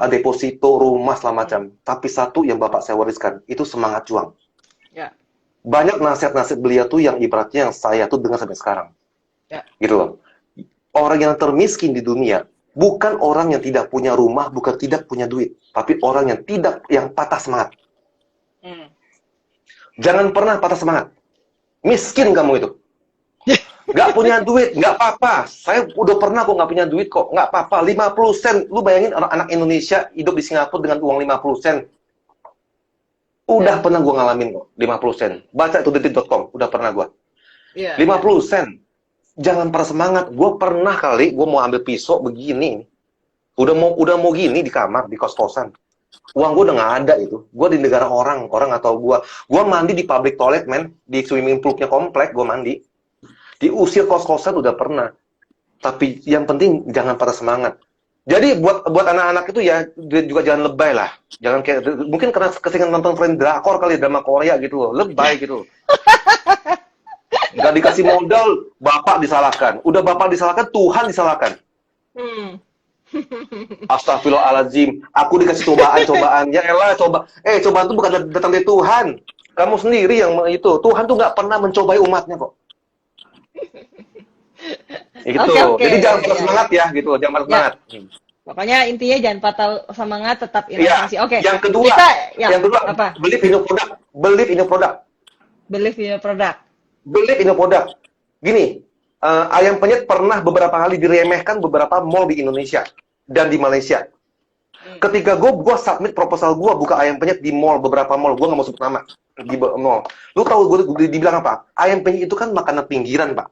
deposito, rumah segala macam. Tapi satu yang bapak saya wariskan itu semangat juang. Ya. Banyak nasihat-nasihat beliau tuh yang ibaratnya yang saya tuh dengar sampai sekarang. Ya. Gitu loh. Orang yang termiskin di dunia bukan orang yang tidak punya rumah, bukan tidak punya duit, tapi orang yang patah semangat. Jangan pernah patah semangat. Miskin kamu itu. Nggak punya duit, nggak apa-apa. Saya udah pernah kok nggak punya duit kok. Nggak apa-apa. 50 sen. Lu bayangin anak Indonesia hidup di Singapura dengan uang 50 sen. Udah pernah gue ngalamin kok. 50 sen. Baca itu detik.com. Udah pernah gue. 50 sen. Jangan pernah semangat. Gue pernah kali, gue mau ambil pisau begini. Udah mau gini di kamar, di kos-kosan. Uang gue udah nggak ada itu. Gue di negara orang atau gue mandi di public toilet, men. Di swimming poolnya komplek, gue mandi. Diusir kos-kosan udah pernah. Tapi yang penting jangan patah semangat. Jadi buat anak-anak itu ya juga jangan lebay lah. Jangan kayak mungkin karena keseringan nonton film drakor kali, drama Korea gitu loh. Lebay gitu. Nggak dikasih modal, bapak disalahkan. Udah bapak disalahkan, Tuhan disalahkan. Astagfirullahaladzim, aku dikasih cobaan. Ya elah, cobaan itu bukan datang dari Tuhan. Kamu sendiri yang itu. Tuhan tuh nggak pernah mencobai umatnya kok. Gitu. Oke. Jadi jangan patah semangat ya, gitu. Jangan patah semangat. Pokoknya intinya jangan patah semangat, tetap inovasi. Oke. Yang kedua, apa? Believe in your product. Believe in your product. Believe in your product. Believe in your product. Gini, ayam penyet pernah beberapa kali diremehkan beberapa mall di Indonesia dan di Malaysia. Ketika gue submit proposal gue buka ayam penyet di mall, beberapa mall, gue nggak mau sebut nama di mall. Lu tahu gue dibilang apa? Ayam penyet itu kan makanan pinggiran, Pak.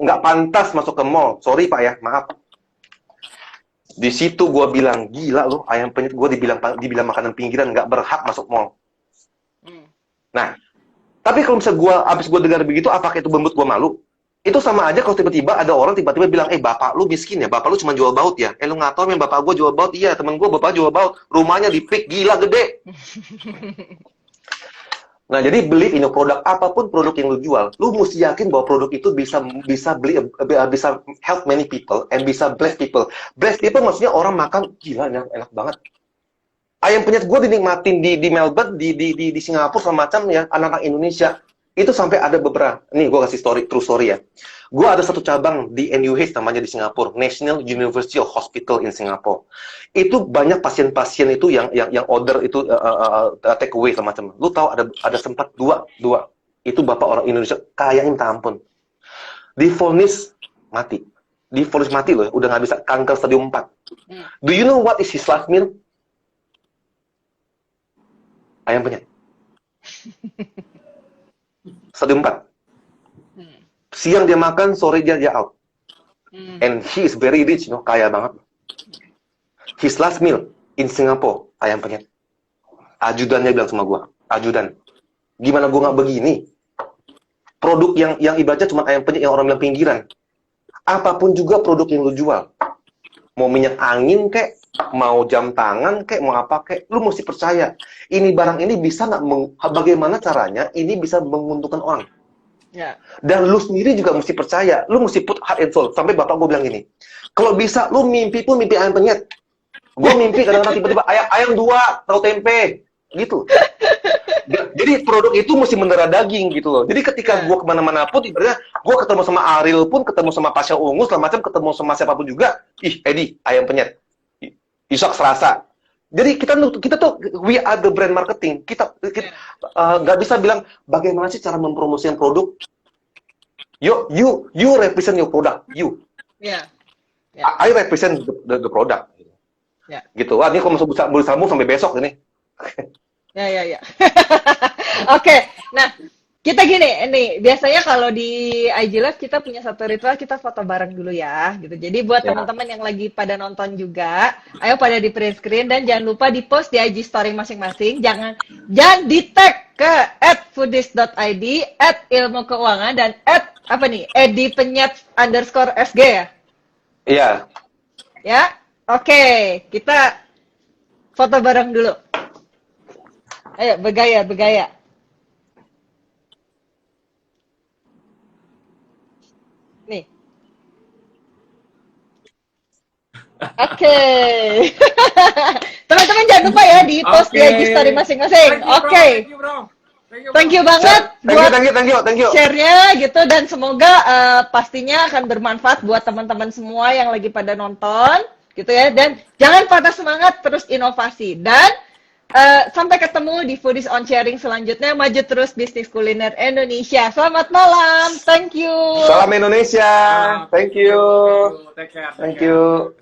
Nggak pantas masuk ke mall. Sorry Pak ya, maaf. Di situ gue bilang, gila lu, ayam penyet gue dibilang makanan pinggiran, nggak berhak masuk mall. Nah, tapi kalau misalnya abis gue dengar begitu, apakah itu membuat gue malu? Itu sama aja kalau tiba-tiba ada orang tiba-tiba bilang, bapak lu miskin ya, bapak lu cuma jual baut ya. Lu nggak tahu yang bapak gue jual baut? Iya, temen gue bapak jual baut, rumahnya di Pik, gila gede. Nah, jadi beli in your product, apapun produk yang lu jual, lu mesti yakin bahwa produk itu bisa help many people and bisa bless people. Bless people maksudnya orang makan, gila enak banget. Ayam penyet gue dinikmatin di Melbourne, di Singapura sama macam ya, anak-anak Indonesia. Itu sampai ada beberapa, nih gue kasih true story ya. Gue ada satu cabang di NUH namanya di Singapura, National University of Hospital in Singapore. Itu banyak pasien-pasien itu yang order itu take away sama macam. Lu tahu ada sempat dua. Itu bapak orang Indonesia kayaknya minta ampun. Divonis mati. Divonis mati loh, udah nggak bisa, kanker stadium 4. Do you know what is his last meal? Ayam penyet. Stadium 4. Siang dia makan, sore dia out. And he is very rich, kaya banget. His last meal in Singapore, ayam penyet. Ajudannya bilang sama gua, ajudan, gimana gua nggak begini? Produk yang ibaratnya cuma ayam penyet yang orang bilang pinggiran. Apapun juga produk yang lu jual. Mau minyak angin kek, mau jam tangan kek, mau apa kek, lu mesti percaya. Ini barang ini bisa nggak, bagaimana caranya ini bisa menguntungkan orang. Ya. Dan lu sendiri juga mesti percaya, lu mesti put heart and soul. Sampai bapak gue bilang gini, kalau bisa lu mimpi pun mimpi ayam penyet. Gue mimpi kadang-kadang tiba-tiba ayam 2, tahu tempe, gitu. Jadi produk itu mesti mendarah daging gitu loh. Jadi ketika gue kemana-mana pun, ibaratnya gue ketemu sama Ariel pun, ketemu sama Pasha Ungu, segala macam, ketemu sama siapapun juga, Edi, ayam penyet. Isok Selasa. Jadi kita tuh we are the brand marketing. Kita nggak bisa bilang bagaimana sih cara mempromosikan produk. You represent your product. You. Yeah. I represent the product. Yeah. Gitu. Wah, ini kalau masuk bersambung sampai besok ini. Ya. Oke. Nah, kita gini, nih biasanya kalau di IG Live kita punya satu ritual, kita foto bareng dulu ya, gitu. Jadi buat teman-teman yang lagi pada nonton juga, ayo pada di print screen dan jangan lupa di post di IG story masing-masing. Jangan di tag ke @foodies.id, @ilmukeuangan dan @edipenyet_SG ya. Iya. Ya, oke, kita foto bareng dulu. Ayo bergaya. Oke. Teman-teman jangan lupa ya di post di IG story masing-masing. Oke. Thank you, bro. Thank you banget Thank you. share-nya gitu, dan semoga pastinya akan bermanfaat buat teman-teman semua yang lagi pada nonton gitu ya, dan jangan patah semangat, terus inovasi, dan sampai ketemu di Foodies on Sharing selanjutnya. Maju terus bisnis kuliner Indonesia. Selamat malam, thank you. Salam Indonesia. Thank you. Take care. Thank you.